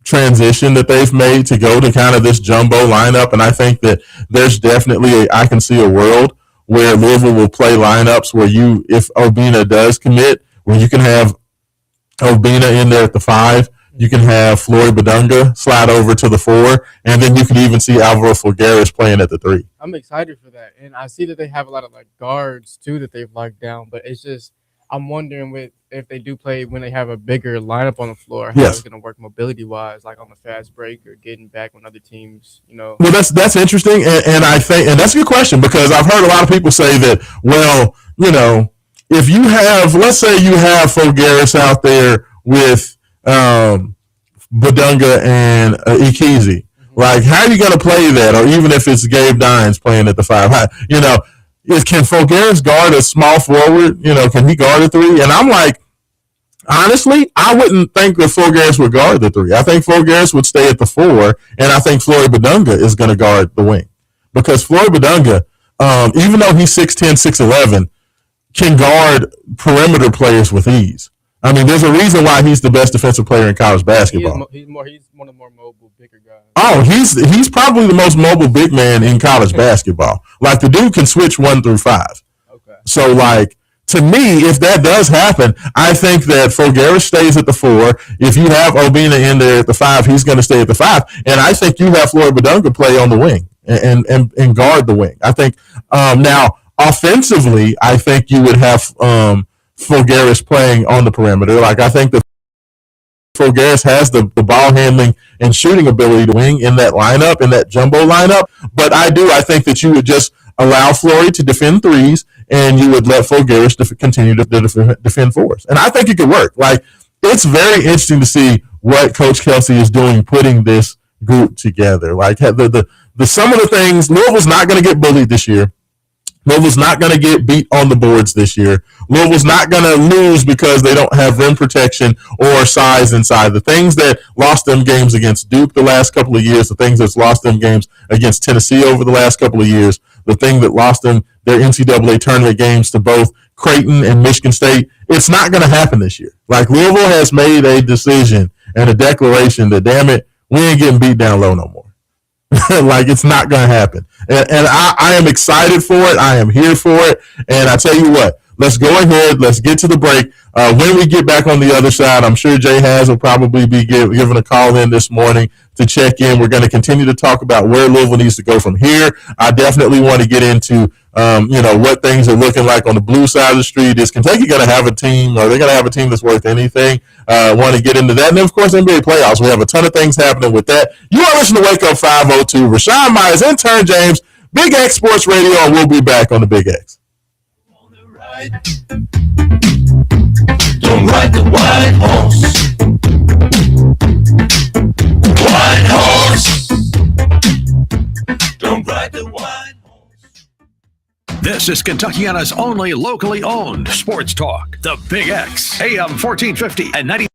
transition that they've made to go to kind of this jumbo lineup. And I think that there's definitely I can see a world where Louisville will play lineups where if Obina does commit, where you can have Obina in there at the 5, you can have Floyd Badunga slide over to the 4, and then you can even see Alvaro Folgueras playing at the 3. I'm excited for that. And I see that they have a lot of guards too that they've locked down, but it's just I'm wondering if they do play when they have a bigger lineup on the floor, how it's going to work mobility wise, like on the fast break or getting back when other teams, Well, that's interesting, and I think, and that's a good question because I've heard a lot of people say that, well, if you have, let's say you have Folgueras out there with Badunga and Ekezie, like how are you going to play that? Or even if it's Gabe Dines playing at the 5, can Folgueras guard a small forward? Can he guard a 3? And I'm like, honestly, I wouldn't think that Folgueras would guard the 3. I think Folgueras would stay at the 4, and I think Floyd Badunga is going to guard the wing because Floyd Badunga, even though he's 6'10", 6'11", can guard perimeter players with ease. I mean, there's a reason why he's the best defensive player in college basketball. He's one of the more mobile, bigger guys. Oh, he's probably the most mobile big man in college basketball. Like the dude can switch 1 through 5. Okay. So to me, if that does happen, I think that Folgueras stays at the 4. If you have Obina in there at the 5, he's going to stay at the 5. And I think you have Floyd Badunga play on the wing and guard the wing. I think now offensively, I think you would have Folgueras playing on the perimeter. Like I think that Folgueras has the ball handling and shooting ability to wing in that lineup, in that jumbo lineup. But I think that you would just allow Floyd to defend 3s and you would let Folgueras continue to defend 4s. And I think it could work. Like it's very interesting to see what Coach Kelsey is doing, putting this group together. Like the some of the things, Louisville's not going to get bullied this year. Louisville's not going to get beat on the boards this year. Louisville's not going to lose because they don't have rim protection or size inside. The things that lost them games against Duke the last couple of years, the things that's lost them games against Tennessee over the last couple of years, the thing that lost them their NCAA tournament games to both Creighton and Michigan State, it's not going to happen this year. Like Louisville has made a decision and a declaration that, damn it, we ain't getting beat down low no more. Like it's not going to happen. And I am excited for it. I am here for it. And I tell you what, let's go ahead. Let's get to the break. When we get back on the other side, I'm sure Jay Haas will probably be giving a call in this morning to check in. We're going to continue to talk about where Louisville needs to go from here. I definitely want to get into what things are looking like on the blue side of the street. Is Kentucky going to have a team, or they're going to have a team that's worth anything? Want to get into that. And then, of course, NBA playoffs. We have a ton of things happening with that. You are listening to Wake Up 502. Raashaan Myers, intern James, Big X Sports Radio, and we'll be back on the Big X. Don't ride the white horse. White horse. Don't ride the white horse. This is Kentuckiana's only locally owned sports talk. The Big X, AM 1450 and 90.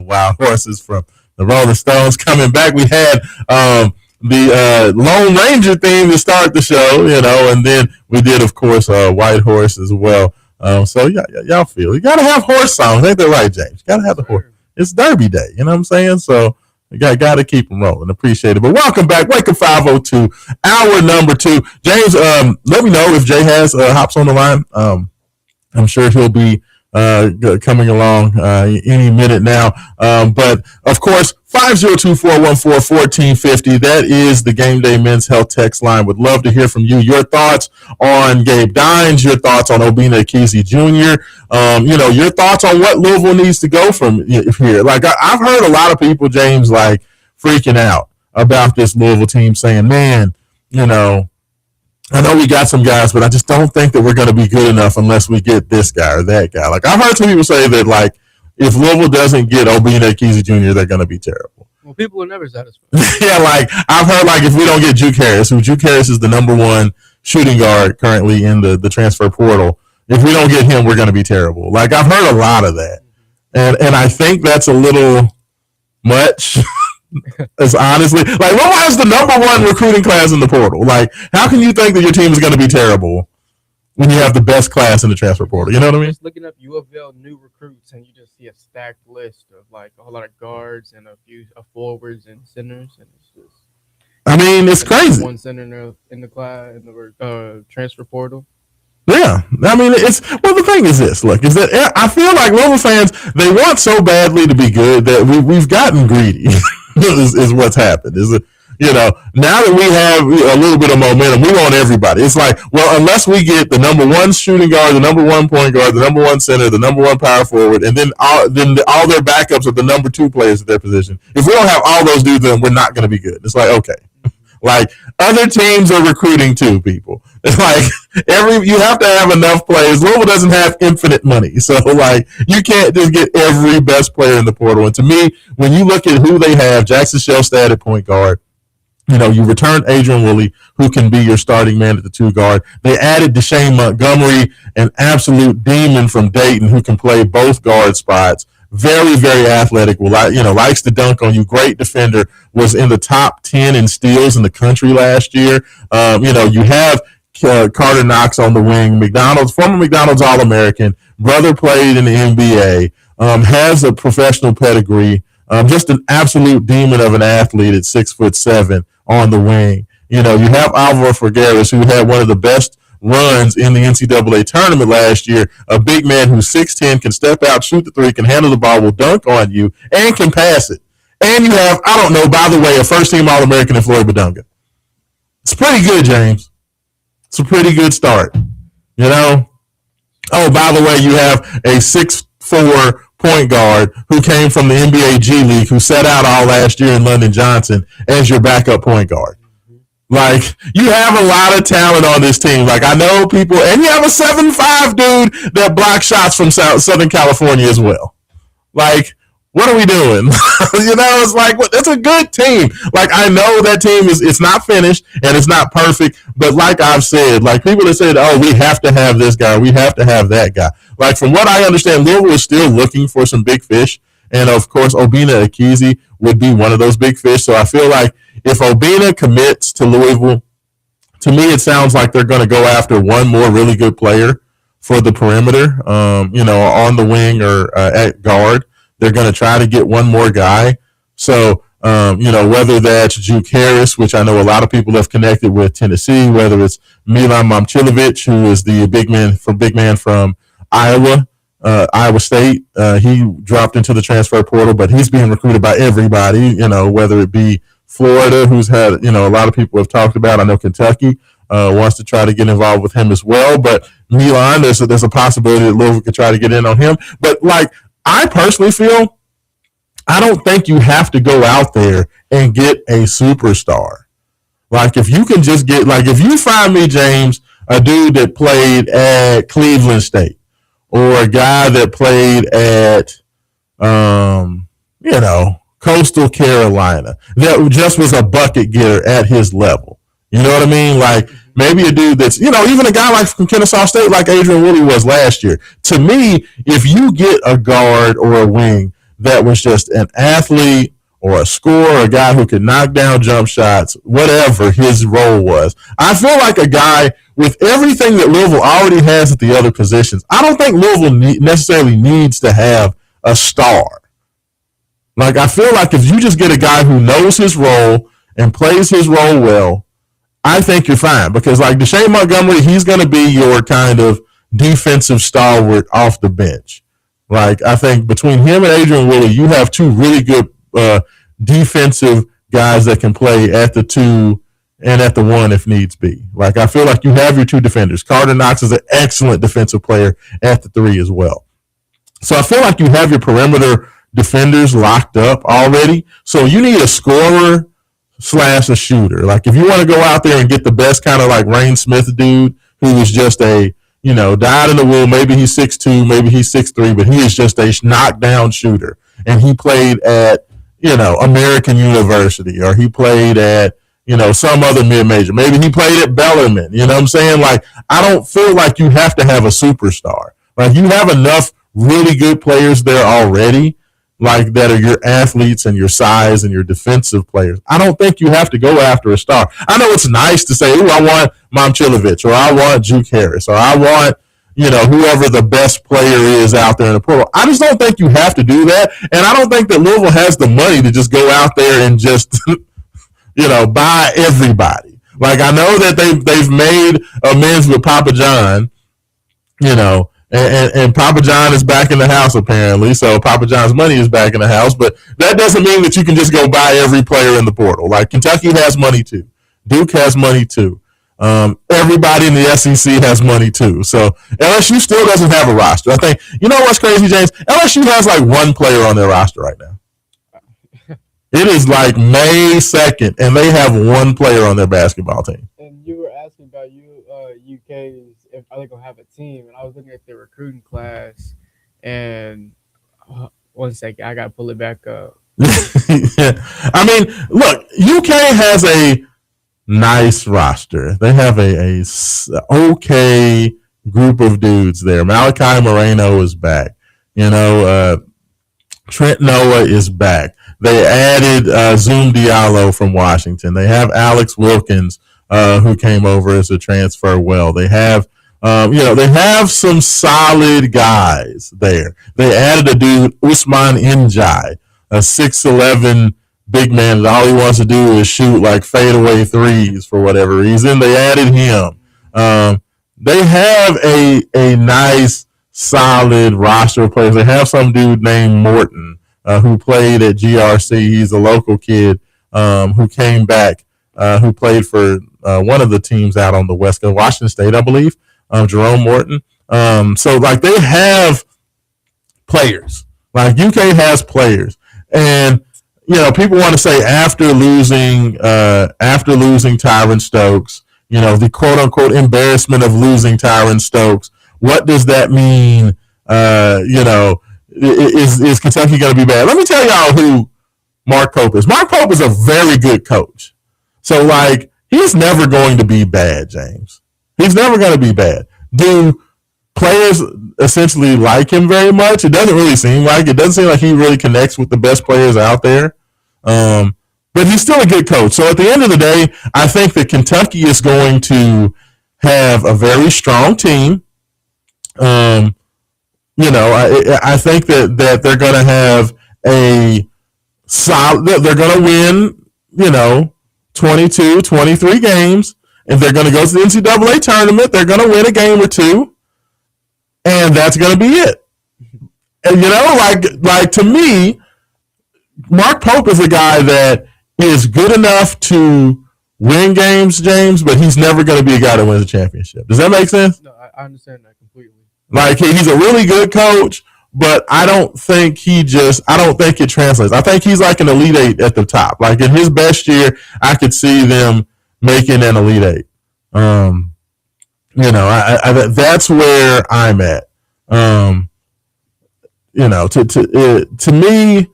Wild Horses from the Rolling Stones coming back. We had the Lone Ranger theme to start the show, and then we did, of course, White Horse as well. So y'all feel you gotta have horse songs, ain't that right, James? You gotta have the horse. It's Derby Day, you know what I'm saying? So you got to keep them rolling. Appreciate it. But welcome back. Wake Up 502, hour number 2. James, let me know if Jay has hops on the line. I'm sure he'll be coming along any minute now. But of course, 502-414-1450. That is the Game Day Men's Health text line. Would love to hear from you. Your thoughts on Gabe Dines, your thoughts on Obinna Ekezie Jr., your thoughts on what Louisville needs to go from here. Like, I've heard a lot of people, James, like freaking out about this Louisville team saying, man, I know we got some guys, but I just don't think that we're going to be good enough unless we get this guy or that guy. Like, I've heard some people say that, like, if Louisville doesn't get Obinna Ekezie Jr., they're going to be terrible. Well, people are never satisfied. Yeah, like, I've heard, like, if we don't get Juke Harris, Juke Harris is the number 1 shooting guard currently in the transfer portal. If we don't get him, we're going to be terrible. Like, I've heard a lot of that. And I think that's a little much. It's honestly, like, what was the number 1 recruiting class in the portal? Like, how can you think that your team is going to be terrible when you have the best class in the transfer portal? You know what I mean? Just looking up U of L new recruits, and you just see a stacked list of like a whole lot of guards and a few forwards and centers, and it's just. I mean, it's crazy. 1 center in the class in the transfer portal. Yeah, I mean, the thing is this. Look, is that I feel like Louisville fans, they want so badly to be good that we've gotten greedy. is what's happened. Is it? Now that we have a little bit of momentum, we want everybody. It's like, well, unless we get the number 1 shooting guard, the number 1 point guard, the number 1 center, the number 1 power forward, and then all their backups are the number 2 players at their position. If we don't have all those dudes, then we're not going to be good. It's like, okay. Like, other teams are recruiting too, people. It's like you have to have enough players. Louisville doesn't have infinite money. So, like, you can't just get every best player in the portal. And to me, when you look at who they have, Jackson Shellstad at point guard, you returned Adrian Woolley, who can be your starting man at the 2 guard. They added Deshane Montgomery, an absolute demon from Dayton who can play both guard spots. Very, very athletic. Likes to dunk on you. Great defender. Was in the top 10 in steals in the country last year. You have Carter Knox on the wing. Former McDonald's All-American. Brother played in the NBA. Has a professional pedigree. Just an absolute demon of an athlete at 6'7" on the wing. You have Alvaro Figueres, who had one of the best runs in the NCAA tournament last year. A big man who's 6'10", can step out, shoot the 3, can handle the ball, will dunk on you, and can pass it. And you have, I don't know, by the way, a first-team All-American in Floyd Badunga. It's pretty good, James. It's a pretty good start. Oh, by the way, you have a 6'4" point guard who came from the NBA G League, who sat out all last year in London Johnson as your backup point guard. Like, you have a lot of talent on this team. Like, I know people, and you have a 7'5" dude that blocks shots from Southern California as well. Like, what are we doing? It's like, that's a good team. Like, I know that team it's not finished and it's not perfect, but like I've said, like, people have said, oh, we have to have this guy, we have to have that guy. Like, from what I understand, Louisville is still looking for some big fish, and of course, Obinna Ekezie would be one of those big fish. So I feel like if Obinna commits to Louisville, to me, it sounds like they're going to go after one more really good player for the perimeter, on the wing or at guard. They're going to try to get one more guy. So, whether that's Juke Harris, which I know a lot of people have connected with Tennessee, whether it's Milan Momcilovic, who is the big man from Iowa State. He dropped into the transfer portal, but he's being recruited by everybody, whether it be Florida, who's had, a lot of people have talked about. I know Kentucky wants to try to get involved with him as well. But Milan, there's a possibility that Louisville could try to get in on him. But, like, I personally feel, I don't think you have to go out there and get a superstar. Like, if you can just get, like, if you find me, James, a dude that played at Cleveland State, or a guy that played at, Coastal Carolina, that just was a bucket getter at his level. You know what I mean? Like, maybe a dude that's, even a guy like from Kennesaw State, like Adrian Woolley was last year. To me, if you get a guard or a wing that was just an athlete or a scorer, a guy who could knock down jump shots, whatever his role was. I feel like a guy with everything that Louisville already has at the other positions. I don't think Louisville necessarily needs to have a star. Like, I feel like if you just get a guy who knows his role and plays his role well, I think you're fine. Because, like, Deshane Montgomery, he's going to be your kind of defensive stalwart off the bench. Like, I think between him and Adrian Willie, you have two really good defensive guys that can play at the 2 and at the 1 if needs be. Like, I feel like you have your two defenders. Carter Knox is an excellent defensive player at the 3 as well. So I feel like you have your perimeter defenders locked up already. So you need a scorer / a shooter. Like, if you want to go out there and get the best kind of like Rain Smith dude who is just a, dyed in the wool, maybe he's 6'2", maybe he's 6'3", but he is just a knockdown shooter. And he played at, American University, or he played at, some other mid-major. Maybe he played at Bellarmine. You know what I'm saying? Like, I don't feel like you have to have a superstar. Like, you have enough really good players there already, like, that are your athletes and your size and your defensive players. I don't think you have to go after a star. I know it's nice to say, I want Momcilovic, or I want Juke Harris, or I want, whoever the best player is out there in the portal. I just don't think you have to do that. And I don't think that Louisville has the money to just go out there and just, buy everybody. Like, I know that they've made amends with Papa John, and Papa John is back in the house apparently, so Papa John's money is back in the house, but that doesn't mean that you can just go buy every player in the portal. Like, Kentucky has money too. Duke has money too. Everybody in the SEC has money too. So LSU still doesn't have a roster. I think, what's crazy, James? LSU has like one player on their roster right now. It is like May 2nd, and they have one player on their basketball team. And you were asking about UK's if are they gonna have a team, and I was looking at their recruiting class, and 1 second, I gotta pull it back up. I mean, look, UK has a nice roster. They have a okay group of dudes there. Malachi Moreno is back. Trent Noah is back. They added Zoom Diallo from Washington. They have Alex Wilkins, who came over as a transfer. They have, they have some solid guys there. They added a dude, Usman Njai, a 6'11" big man that all he wants to do is shoot like fadeaway threes for whatever reason. They added him. They have a nice, solid roster of players. They have some dude named Morton, who played at GRC. He's a local kid who came back, who played for one of the teams out on the West Coast, Washington State, I believe, Jerome Morton. So, like, they have players. Like, UK has players. And, people want to say after losing Tyron Stokes, the quote-unquote embarrassment of losing Tyron Stokes, what does that mean? Is Kentucky going to be bad? Let me tell y'all who Mark Pope is. Mark Pope is a very good coach. So, like, he's never going to be bad, James. He's never going to be bad. Do players essentially like him very much? It doesn't really seem like. It doesn't seem like he really connects with the best players out there. But he's still a good coach. So at the end of the day, I think that Kentucky is going to have a very strong team. I think that they're going to have a solid, they're going to win, 22, 23 games. If they're going to go to the NCAA tournament, they're going to win a game or two. And that's going to be it. And, like to me, Mark Pope is a guy that is good enough to win games, James, but he's never going to be a guy that wins a championship. Does that make sense? No, I understand that completely. Like, he's a really good coach, but I don't think it translates. I think he's like an Elite Eight at the top. Like, in his best year, I could see them making an Elite Eight. That's where I'm at. To me,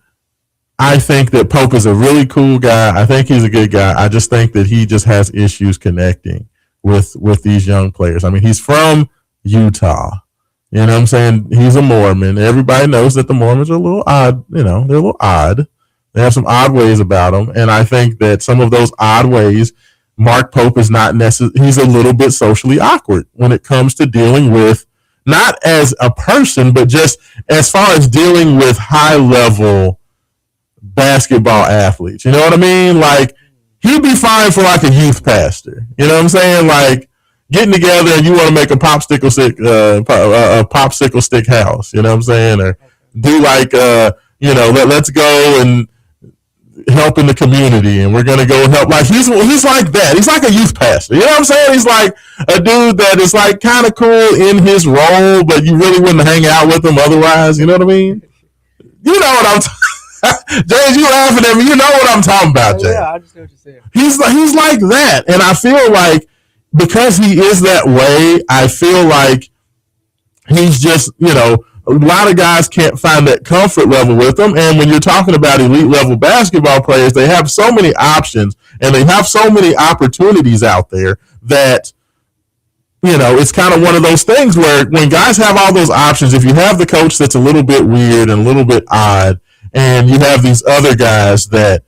I think that Pope is a really cool guy. I think he's a good guy. I just think that he just has issues connecting with these young players. I mean, he's from Utah. You know what I'm saying? He's a Mormon. Everybody knows that the Mormons are a little odd. You know, they're a little odd. They have some odd ways about them. And I think that some of those odd ways, Mark Pope is not necessarily, he's a little bit socially awkward when it comes to dealing with, not as a person, but just as far as dealing with high level basketball athletes. You know what I mean? Like, he'd be fine for like a youth pastor. You know what I'm saying? Like, getting together and you want to make a popsicle stick house. You know what I'm saying? Or do like, let's go and help in the community, and we're gonna go help. Like he's like that. He's like a youth pastor. You know what I'm saying? He's like a dude that is like kind of cool in his role, but you really wouldn't hang out with him otherwise. You know what I mean? You know what I'm James, you laughing at me. You know what I'm talking about, James. Yeah, I just know what you're saying. He's like that. And I feel like because he is that way, I feel like he's just, a lot of guys can't find that comfort level with them. And when you're talking about elite level basketball players, they have so many options and they have so many opportunities out there that, it's kind of one of those things where when guys have all those options, if you have the coach that's a little bit weird and a little bit odd, and you have these other guys that,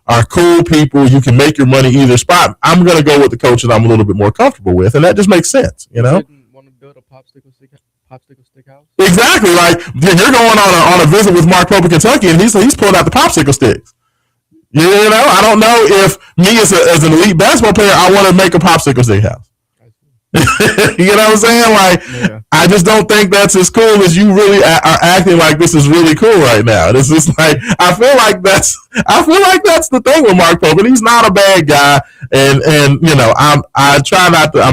are cool people, you can make your money either spot, I'm going to go with the coach that I'm a little bit more comfortable with. And that just makes sense, You didn't want to build a popsicle stick house? Exactly. Like, you're going on a visit with Mark Pope in Kentucky, and he's pulling out the popsicle sticks. I don't know if me as an elite basketball player, I want to make a popsicle stick house. You know what I'm saying? Like, yeah. I just don't think that's as cool as you really are acting like this is really cool right now. It's just like, I feel like that's the thing with Mark Pope, and he's not a bad guy. And I'm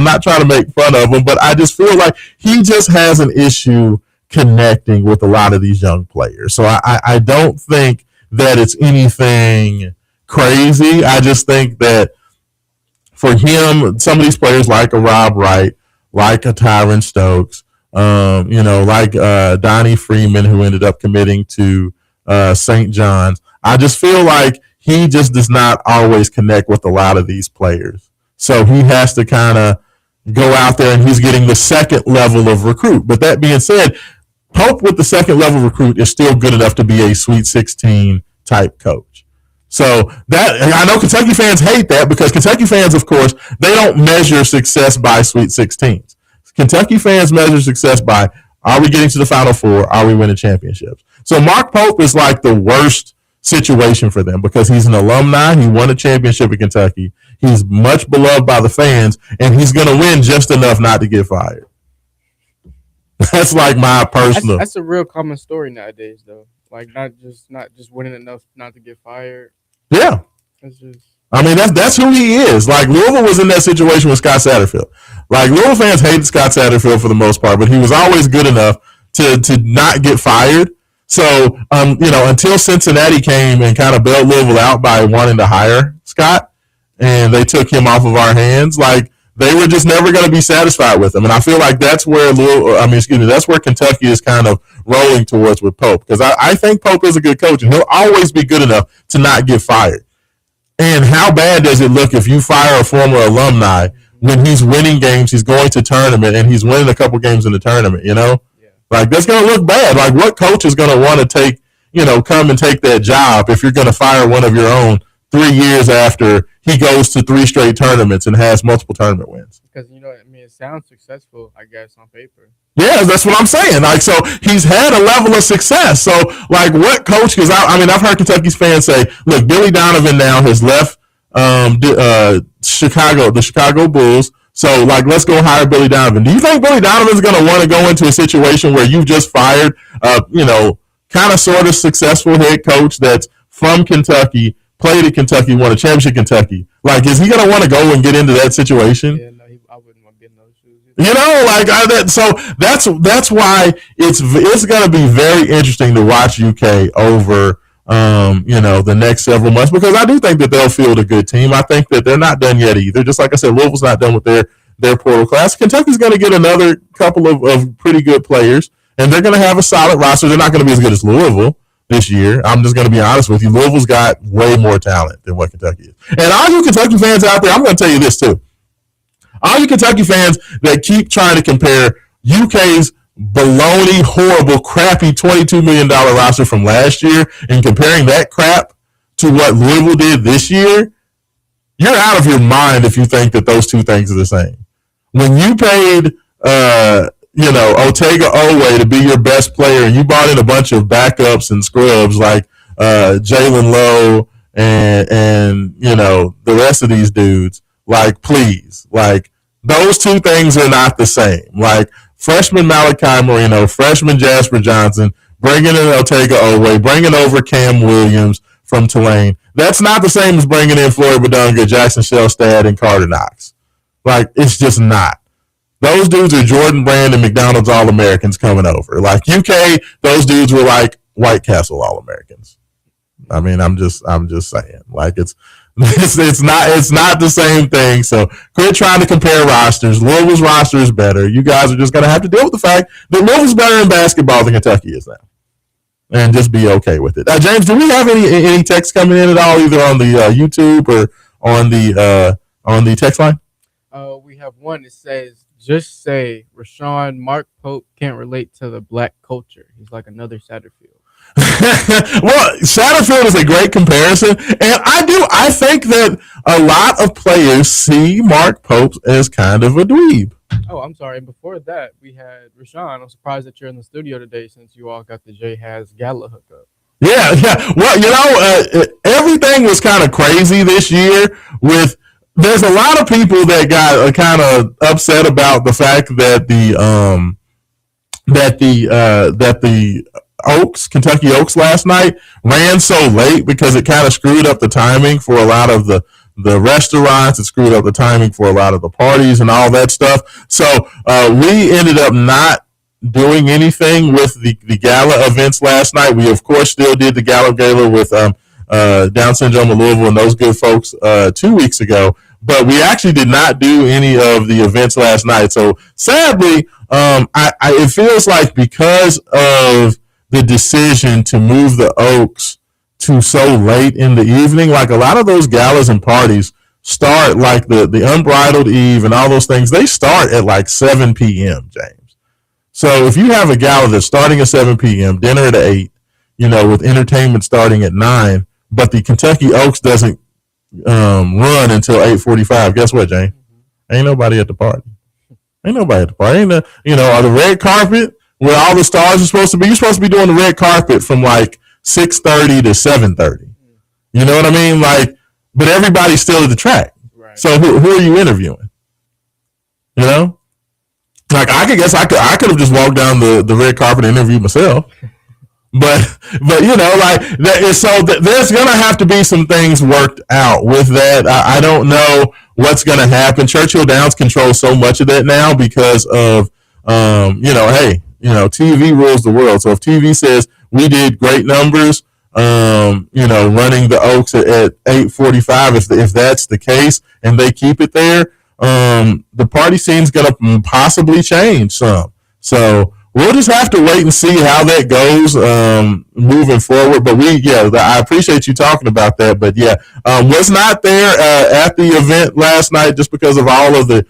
not trying to make fun of him, but I just feel like he just has an issue connecting with a lot of these young players. So I don't think that it's anything crazy. I just think that for him, some of these players like a Rob Wright, like a Tyron Stokes, like Donnie Freeman, who ended up committing to St. John's, I just feel like he just does not always connect with a lot of these players. So he has to kind of go out there, and he's getting the second level of recruit. But that being said, Pope with the second level recruit is still good enough to be a Sweet 16 type coach. So that, I know Kentucky fans hate that, because Kentucky fans, of course, they don't measure success by Sweet 16s. Kentucky fans measure success by, are we getting to the Final Four? Are we winning championships? So Mark Pope is like the worst situation for them, because he's an alumni. He won a championship in Kentucky. He's much beloved by the fans, and he's going to win just enough not to get fired. That's like my personal. That's a real common story nowadays, though. Like not just winning enough not to get fired. Yeah. That's who he is. Like, Louisville was in that situation with Scott Satterfield. Like, Louisville fans hated Scott Satterfield for the most part, but he was always good enough to not get fired. So, until Cincinnati came and kind of bailed Louisville out by wanting to hire Scott, and they took him off of our hands, like, they were just never going to be satisfied with him. And I feel like that's where that's where Kentucky is kind of rolling towards with Pope. Because I think Pope is a good coach, and he'll always be good enough to not get fired. And how bad does it look if you fire a former alumni when he's winning games, he's going to tournament, and he's winning a couple games in the tournament, Yeah. Like, that's going to look bad. Like, what coach is going to want to take, come and take that job if you're going to fire one of your own 3 years after he goes to 3 straight tournaments and has multiple tournament wins? Because, it sounds successful, I guess, on paper. Yeah, that's what I'm saying. Like, so he's had a level of success. So, like, what coach? Because I've heard Kentucky's fans say, "Look, Billy Donovan now has left the Chicago Bulls. So, like, let's go hire Billy Donovan." Do you think Billy Donovan's going to want to go into a situation where you've just fired, kind of sort of successful head coach that's from Kentucky, played at Kentucky, won a championship in Kentucky? Like, is he going to want to go and get into that situation? Yeah, no, I wouldn't want to get in those shoes. So that's why it's going to be very interesting to watch UK over, the next several months, because I do think that they'll field a good team. I think that they're not done yet either. Just like I said, Louisville's not done with their portal class. Kentucky's going to get another couple of pretty good players, and they're going to have a solid roster. They're not going to be as good as Louisville this year. I'm just going to be honest with you. Louisville's got way more talent than what Kentucky is. And all you Kentucky fans out there, I'm going to tell you this too. All you Kentucky fans that keep trying to compare UK's baloney, horrible, crappy $22 million roster from last year and comparing that crap to what Louisville did this year, you're out of your mind if you think that those two things are the same. When you paid, Otega Oweh to be your best player and you brought in a bunch of backups and scrubs like Jalen Lowe and the rest of these dudes, like, please, like, those two things are not the same. Like, freshman Malachi Marino, freshman Jasper Johnson, bringing in Otega Oweh, bringing over Cam Williams from Tulane. That's not the same as bringing in Floyd Badunga, Jackson Shellstad, and Carter Knox. Like, it's just not. Those dudes are Jordan Brand and McDonald's All-Americans coming over. Like, UK, those dudes were like White Castle All-Americans. I mean, I'm just saying. Like, it's not the same thing. So quit trying to compare rosters. Louisville's roster is better. You guys are just gonna have to deal with the fact that Louisville's better in basketball than Kentucky is now, and just be okay with it. James, do we have any text coming in at all, either on the YouTube or on the text line? We have one that says, "Just say Raashaan Mark Pope can't relate to the black culture. He's like another Satterfield." Well, Satterfield is a great comparison, and I think that a lot of players see Mark Pope as kind of a dweeb. Oh, I'm sorry. And before that, we had Raashaan. I'm surprised that you're in the studio today since you all got the J Has Gala hookup. Yeah. Well, everything was kind of crazy this year. There's a lot of people that got kind of upset about the fact that the Kentucky Oaks last night ran so late because it kind of screwed up the timing for a lot of the restaurants. It screwed up the timing for a lot of the parties and all that stuff. So we ended up not doing anything with the gala events last night. We, of course, still did the gala with Down Syndrome of Louisville and those good folks 2 weeks ago. But we actually did not do any of the events last night. So sadly, it feels like because of the decision to move the Oaks to so late in the evening, like a lot of those galas and parties start like the Unbridled Eve and all those things, they start at like 7 p.m., James. So if you have a gala that's starting at 7 p.m., dinner at 8, with entertainment starting at 9, but the Kentucky Oaks doesn't run until 8:45, guess what, James? Ain't nobody at the party. Ain't the red carpet where all the stars are supposed to be. You're supposed to be doing the red carpet from like 6:30 to 7:30. You know what I mean? Like, but everybody's still at the track. Right. So who are you interviewing? Like, I could have just walked down the red carpet and interviewed myself. But there's gonna have to be some things worked out with that. I don't know what's gonna happen. Churchill Downs controls so much of that now because of TV rules the world. So if TV says we did great numbers, running the Oaks at 8:45, if that's the case and they keep it there, the party scene's gonna possibly change some. So we'll just have to wait and see how that goes moving forward. But I appreciate you talking about that. But was not there at the event last night just because of all of the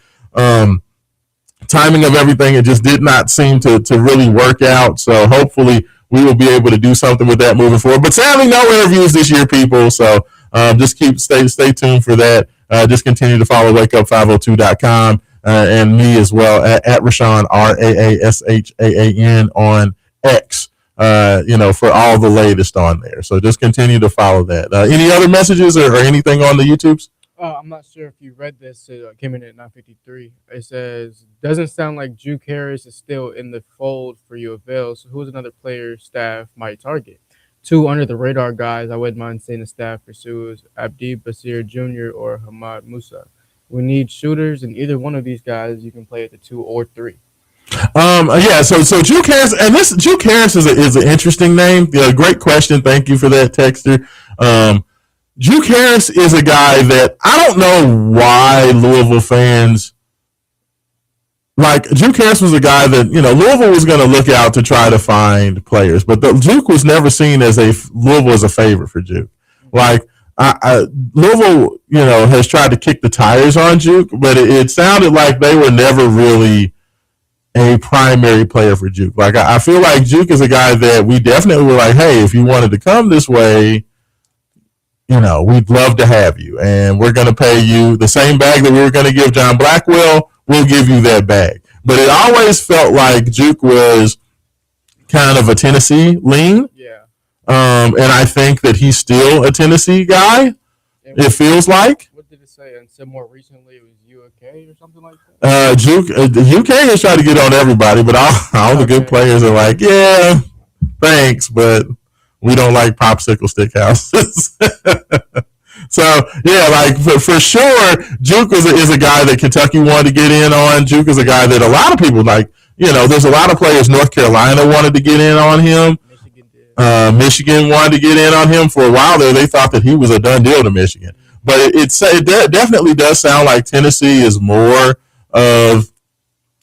timing of everything. It just did not seem to really work out. So hopefully we will be able to do something with that moving forward. But sadly, no interviews this year, people. So just stay tuned for that. Just continue to follow wakeup502.com. And me as well at Raashaan, RAASHAAN on X, for all the latest on there. So just continue to follow that. Any other messages or anything on the YouTubes? I'm not sure if you read this. It came in at 9:53. It says, doesn't sound like Juke Harris is still in the fold for U of L. So who's another player staff might target? 2 under the radar guys I wouldn't mind seeing the staff pursue is Abdi Basir Jr. or Hamad Musa. We need shooters, and either one of these guys you can play at the 2 or 3. So Juke Harris, and this Juke Harris is an interesting name. Great question. Thank you for that, texter. Juke Harris is a guy that I don't know why Louisville fans like. Juke Harris was a guy that Louisville was going to look out to try to find players, but Juke was never seen as Louisville as a favorite for Juke. Like. Louisville, has tried to kick the tires on Juke, but it sounded like they were never really a primary player for Juke. Like I feel like Juke is a guy that we definitely were like, hey, if you wanted to come this way, we'd love to have you, and we're going to pay you the same bag that we were going to give John Blackwell. We'll give you that bag. But it always felt like Juke was kind of a Tennessee lean. Yeah. And I think that he's still a Tennessee guy. It feels like. What did it say? And so more recently, it was UK or something like that. Juke, the UK has tried to get on everybody, but all the good players are like, yeah, thanks, but we don't like popsicle stick houses. So yeah, like for sure, Juke is a guy that Kentucky wanted to get in on. Juke is a guy that a lot of people like. There's a lot of players. North Carolina wanted to get in on him. Michigan wanted to get in on him for a while there. They thought that he was a done deal to Michigan. But it definitely does sound like Tennessee is more of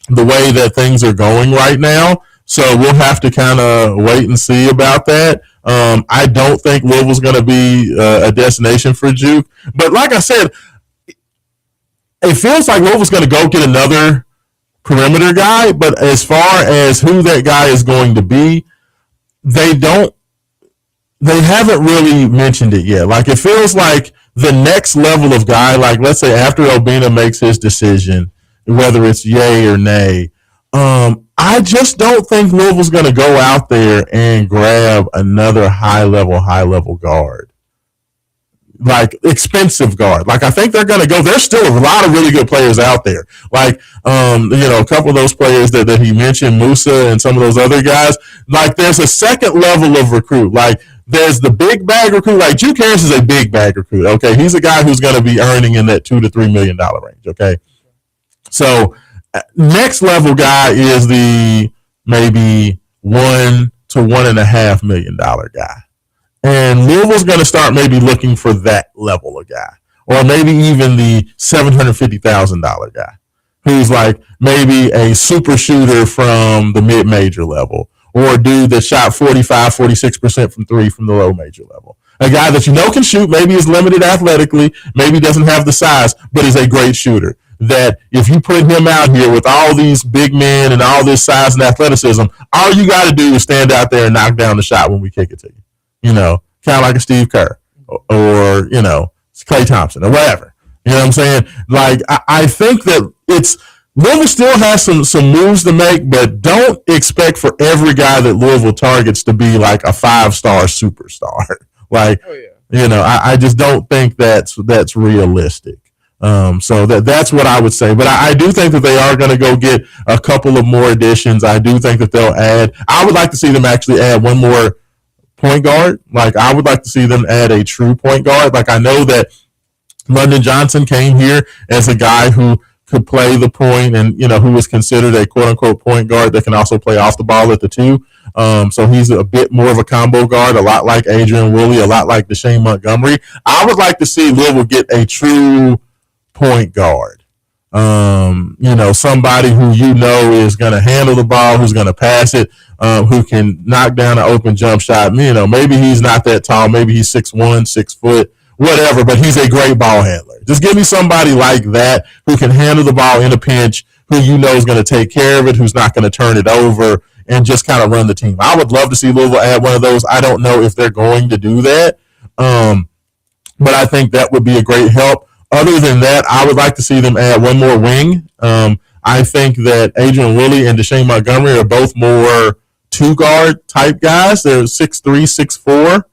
the way that things are going right now. So we'll have to kind of wait and see about that. I don't think Louisville's going to be a destination for Juke. But like I said, it feels like Louisville's going to go get another perimeter guy. But as far as who that guy is going to be, they haven't really mentioned it yet. Like it feels like the next level of guy, like let's say after Obina makes his decision, whether it's yay or nay, I just don't think Louisville's going to go out there and grab another high level guard, like expensive guard. Like I think they're going to go. There's still a lot of really good players out there. Like a couple of those players that he mentioned, Musa and some of those other guys. Like there's a second level of recruit. Like there's the big bag recruit. Like Juke Harris is a big bag recruit. Okay, he's a guy who's going to be earning in that $2 to $3 million range. Okay, so next level guy is the maybe $1 to $1.5 million guy. And Louisville's going to start maybe looking for that level of guy, or maybe even the $750,000 guy, who's like maybe a super shooter from the mid-major level, or a dude that shot 45, 46% from three from the low major level. A guy that can shoot, maybe is limited athletically, maybe doesn't have the size, but is a great shooter. That if you put him out here with all these big men and all this size and athleticism, all you got to do is stand out there and knock down the shot when we kick it to you. Kind of like a Steve Kerr or Klay Thompson or whatever. You know what I'm saying? Like, I think that Louisville still has some moves to make, but don't expect for every guy that Louisville targets to be like a 5-star superstar. Like, I just don't think that's realistic. So that's what I would say. But I do think that they are going to go get a couple of more additions. I do think that they'll add. I would like to see them actually add one more point guard. Like I would like to see them add a true point guard. Like I know that London Johnson came here as a guy who could play the point and who was considered a quote unquote point guard that can also play off the ball at the two. So he's a bit more of a combo guard, a lot like Adrian Woolley, a lot like Deshane Montgomery. I would like to see Louisville get a true point guard. Somebody who is going to handle the ball, who's going to pass it, who can knock down an open jump shot. Maybe he's not that tall. Maybe he's 6'1", 6 foot, whatever, but he's a great ball handler. Just give me somebody like that who can handle the ball in a pinch, who is going to take care of it, who's not going to turn it over, and just kind of run the team. I would love to see Louisville add one of those. I don't know if they're going to do that, but I think that would be a great help. Other than that, I would like to see them add one more wing. I think that Adrian Woolley and Deshane Montgomery are both more two-guard type guys. They're 6'3", 6'4",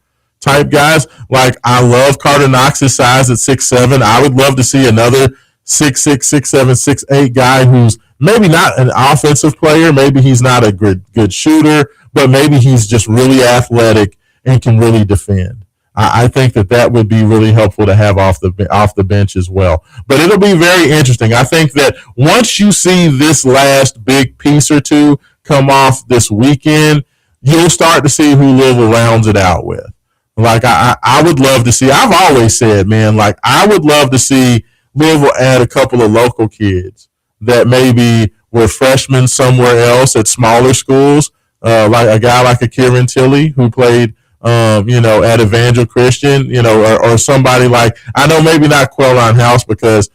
type guys. Like, I love Carter Knox's size at 6'7". I would love to see another 6'6", 6'7", 6'8" guy who's maybe not an offensive player. Maybe he's not a good shooter, but maybe he's just really athletic and can really defend. I think that would be really helpful to have off the bench as well. But it'll be very interesting. I think that once you see this last big piece or two come off this weekend, you'll start to see who Louisville rounds it out with. Like, I would love to see, I've always said, man, like, I would love to see Louisville add a couple of local kids that maybe were freshmen somewhere else at smaller schools, like a guy like a Kieran Tilley who played at Evangel Christian, or somebody like, I know maybe not Quelline House because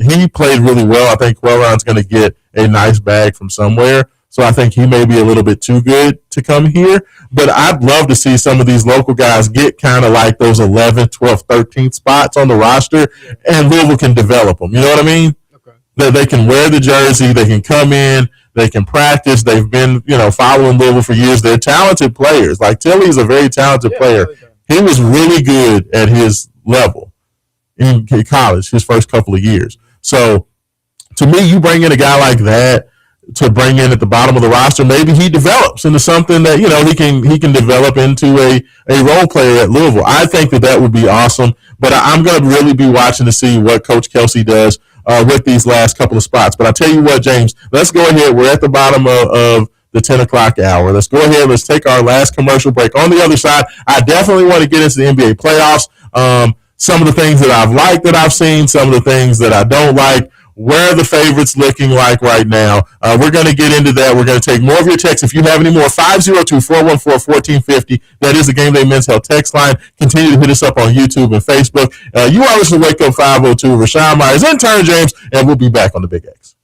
he played really well. I think Quelron's going to get a nice bag from somewhere. So I think he may be a little bit too good to come here. But I'd love to see some of these local guys get kind of like those 11th, 12th, 13th spots on the roster, and Louisville can develop them. You know what I mean? Okay. That they can wear the jersey, they can come in, they can practice. They've been, following Louisville for years. They're talented players. Like Tilly's a very talented player. He was really good at his level in college, his first couple of years. So to me, you bring in a guy like that to bring in at the bottom of the roster, maybe he develops into something that he can develop into a role player at Louisville. I think that would be awesome. But I'm going to really be watching to see what Coach Kelsey does with these last couple of spots. But I tell you what, James, let's go ahead. We're at the bottom of the 10 o'clock hour. Let's go ahead. Let's take our last commercial break. On the other side, I definitely want to get into the NBA playoffs. Some of the things that I've liked that I've seen, some of the things that I don't like. Where are the favorites looking like right now? We're going to get into that. We're going to take more of your texts. If you have any more, 502-414-1450. That is the Game Day Men's Health text line. Continue to hit us up on YouTube and Facebook. You are listening to Wake Up 502. Raashaan Myers, intern James, and we'll be back on the Big X.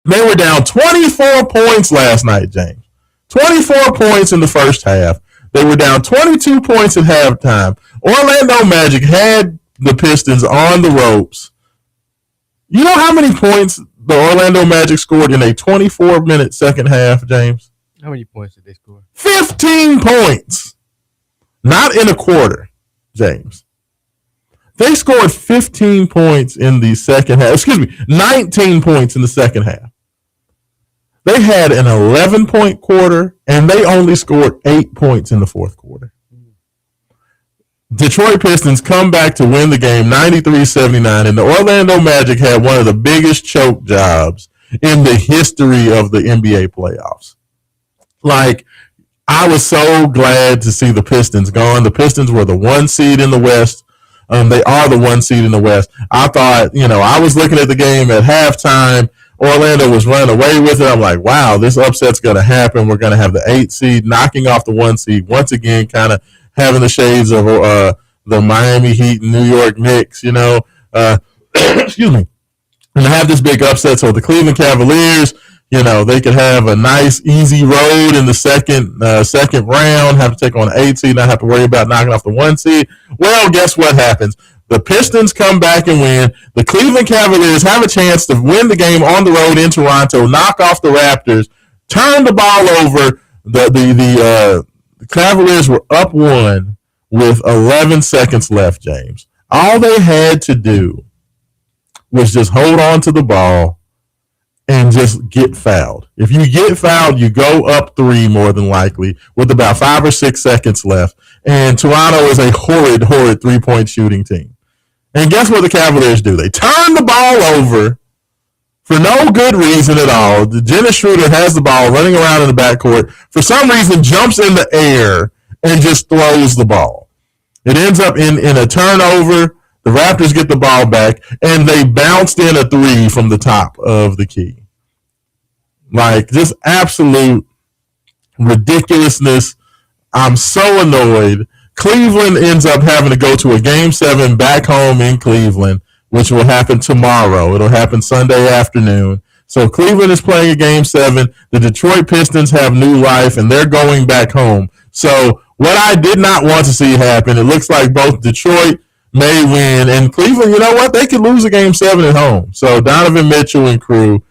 They were down 24 points last night, James. 24 points in the first half. They were down 22 points at halftime. Orlando Magic had the Pistons on the ropes. You know how many points the Orlando Magic scored in a 24-minute second half, James? How many points did they score? 15 points. Not in a quarter, James. They scored 15 points in the second half. 19 points in the second half. They had an 11-point quarter, and they only scored 8 points in the fourth quarter. Detroit Pistons come back to win the game 93-79, and the Orlando Magic had one of the biggest choke jobs in the history of the NBA playoffs. Like, I was so glad to see the Pistons gone. The Pistons were the 1 seed in the West. They are the 1 seed in the West. I thought, I was looking at the game at halftime. Orlando was running away with it. I'm like, wow, this upset's going to happen. We're going to have the 8 seed knocking off the 1 seed. Once again, kind of having the shades of the Miami Heat and New York Knicks, excuse me. And to have this big upset, so the Cleveland Cavaliers, they could have a nice, easy road in the second round, have to take on an 8 seed, not have to worry about knocking off the 1 seed. Well, guess what happens? The Pistons come back and win. The Cleveland Cavaliers have a chance to win the game on the road in Toronto, knock off the Raptors, turn the ball over. The Cavaliers were up 1 with 11 seconds left, James. All they had to do was just hold on to the ball and just get fouled. If you get fouled, you go up 3 more than likely with about 5 or 6 seconds left. And Toronto is a horrid 3-point shooting team. And guess what the Cavaliers do? They turn the ball over for no good reason at all. Dennis Schroeder has the ball running around in the backcourt. For some reason, jumps in the air and just throws the ball. It ends up in a turnover. The Raptors get the ball back, and they bounced in a 3 from the top of the key. Like, just absolute ridiculousness. I'm so annoyed. Cleveland ends up having to go to a Game 7 back home in Cleveland, which will happen tomorrow. It'll happen Sunday afternoon. So Cleveland is playing a Game 7. The Detroit Pistons have new life, and they're going back home. So what I did not want to see happen, it looks like both Detroit may win, and Cleveland, you know what? They could lose a Game 7 at home. So Donovan Mitchell and crew,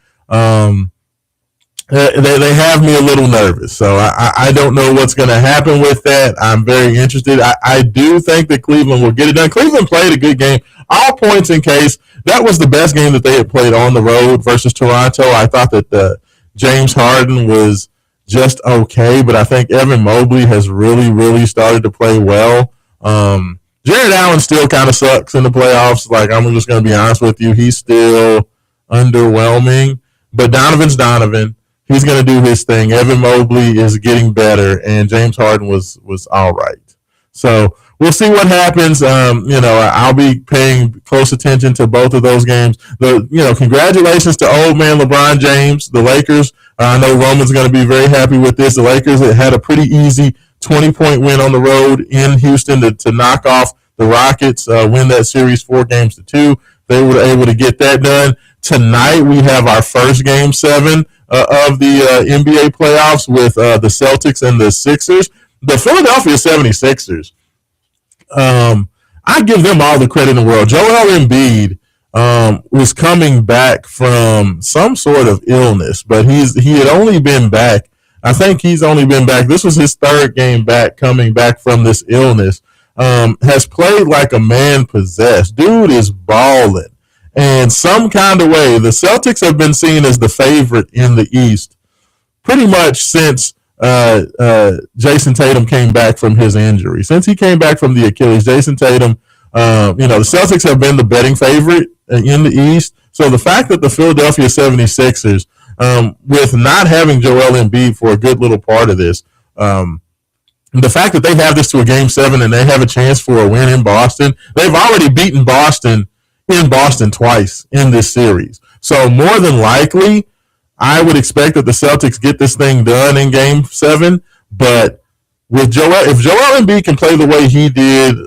they have me a little nervous. So I don't know what's going to happen with that. I'm very interested. I do think that Cleveland will get it done. Cleveland played a good game. All points in case. That was the best game that they had played on the road versus Toronto. I thought that James Harden was just okay, but I think Evan Mobley has really, really started to play well. Jared Allen still kind of sucks in the playoffs. Like, I'm just going to be honest with you. He's still underwhelming, but Donovan's Donovan. He's going to do his thing. Evan Mobley is getting better, and James Harden was all right. So we'll see what happens. I'll be paying close attention to both of those games. Congratulations to old man LeBron James, the Lakers. I know Roman's going to be very happy with this. The Lakers had a pretty easy 20-point win on the road in Houston to knock off the Rockets, win that series 4-2. They were able to get that done. Tonight we have our first Game 7 of the NBA playoffs with the Celtics and the Sixers. The Philadelphia 76ers, I give them all the credit in the world. Joel Embiid was coming back from some sort of illness, but he had only been back. I think he's only been back. This was his 3rd game back, coming back from this illness. Has played like a man possessed. Dude is balling. And some kind of way, the Celtics have been seen as the favorite in the East pretty much since Jason Tatum came back from his injury. Since he came back from the Achilles, Jason Tatum, the Celtics have been the betting favorite in the East. So the fact that the Philadelphia 76ers, with not having Joel Embiid for a good little part of this, the fact that they have this to a Game 7 and they have a chance for a win in Boston, they've already beaten Boston in Boston twice in this series. So more than likely, I would expect that the Celtics get this thing done in Game 7. But with if Joel Embiid can play the way he did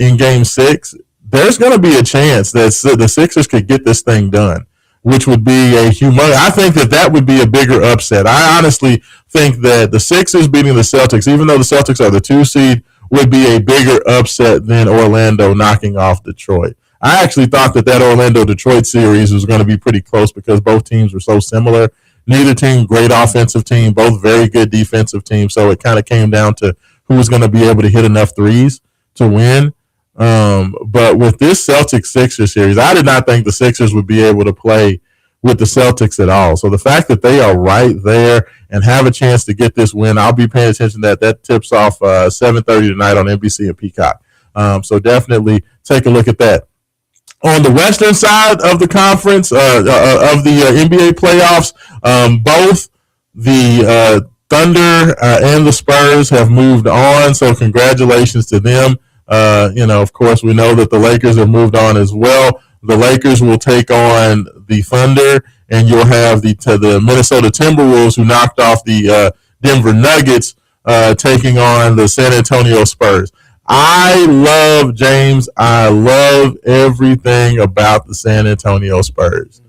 in Game 6, there's going to be a chance that the Sixers could get this thing done. which would be a humongous. I think that would be a bigger upset. I honestly think that the Sixers beating the Celtics, even though the Celtics are the 2 seed, would be a bigger upset than Orlando knocking off Detroit. I actually thought that Orlando-Detroit series was going to be pretty close because both teams were so similar. Neither team, great offensive team, both very good defensive teams. So it kind of came down to who was going to be able to hit enough threes to win. But with this Celtics-Sixers series, I did not think the Sixers would be able to play with the Celtics at all. So the fact that they are right there and have a chance to get this win, I'll be paying attention to that. That tips off 7:30 tonight on NBC and Peacock. So definitely take a look at that. On the western side of the conference, of the NBA playoffs, both the Thunder and the Spurs have moved on, so congratulations to them. Of course, we know that the Lakers have moved on as well. The Lakers will take on the Thunder, and you'll have the Minnesota Timberwolves, who knocked off the Denver Nuggets, taking on the San Antonio Spurs. I love everything about the San Antonio Spurs.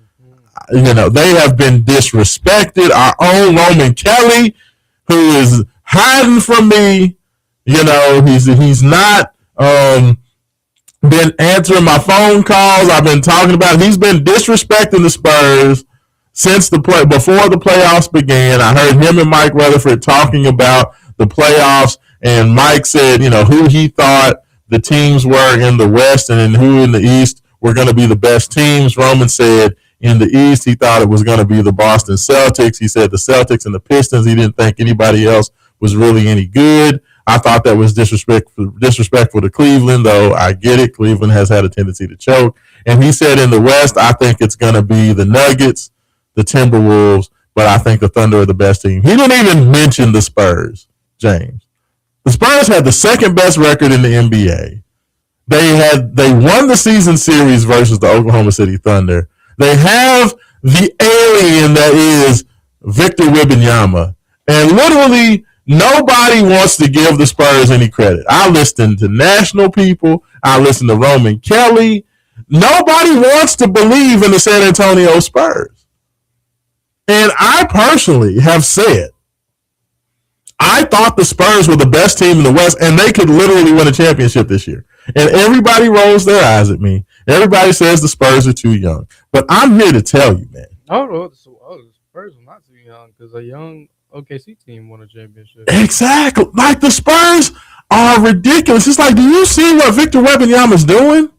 They have been disrespected. Our own Roman Kelly, who is hiding from me, he's not been answering my phone calls. I've been talking about it. He's been disrespecting the Spurs since before the playoffs began. I heard him and Mike Rutherford talking about the playoffs, and Mike said, who he thought the teams were in the West and who in the East were going to be the best teams. Roman said in the East, he thought it was going to be the Boston Celtics. He said the Celtics and the Pistons. He didn't think anybody else was really any good. I thought that was disrespectful to Cleveland, though I get it. Cleveland has had a tendency to choke. And he said in the West, I think it's going to be the Nuggets, the Timberwolves, but I think the Thunder are the best team. He didn't even mention the Spurs, James. The Spurs had the second best record in the NBA. They won the season series versus the Oklahoma City Thunder. They have the alien that is Victor Wembanyama. And literally nobody wants to give the Spurs any credit. I listened to national people. I listened to Roman Kelly. Nobody wants to believe in the San Antonio Spurs. And I personally have said, I thought the Spurs were the best team in the West, and they could literally win a championship this year. And everybody rolls their eyes at me. Everybody says the Spurs are too young. But I'm here to tell you, man. The Spurs are not too young because a young OKC team won a championship. Exactly. Like, the Spurs are ridiculous. It's like, do you see what Victor Wembanyama's doing?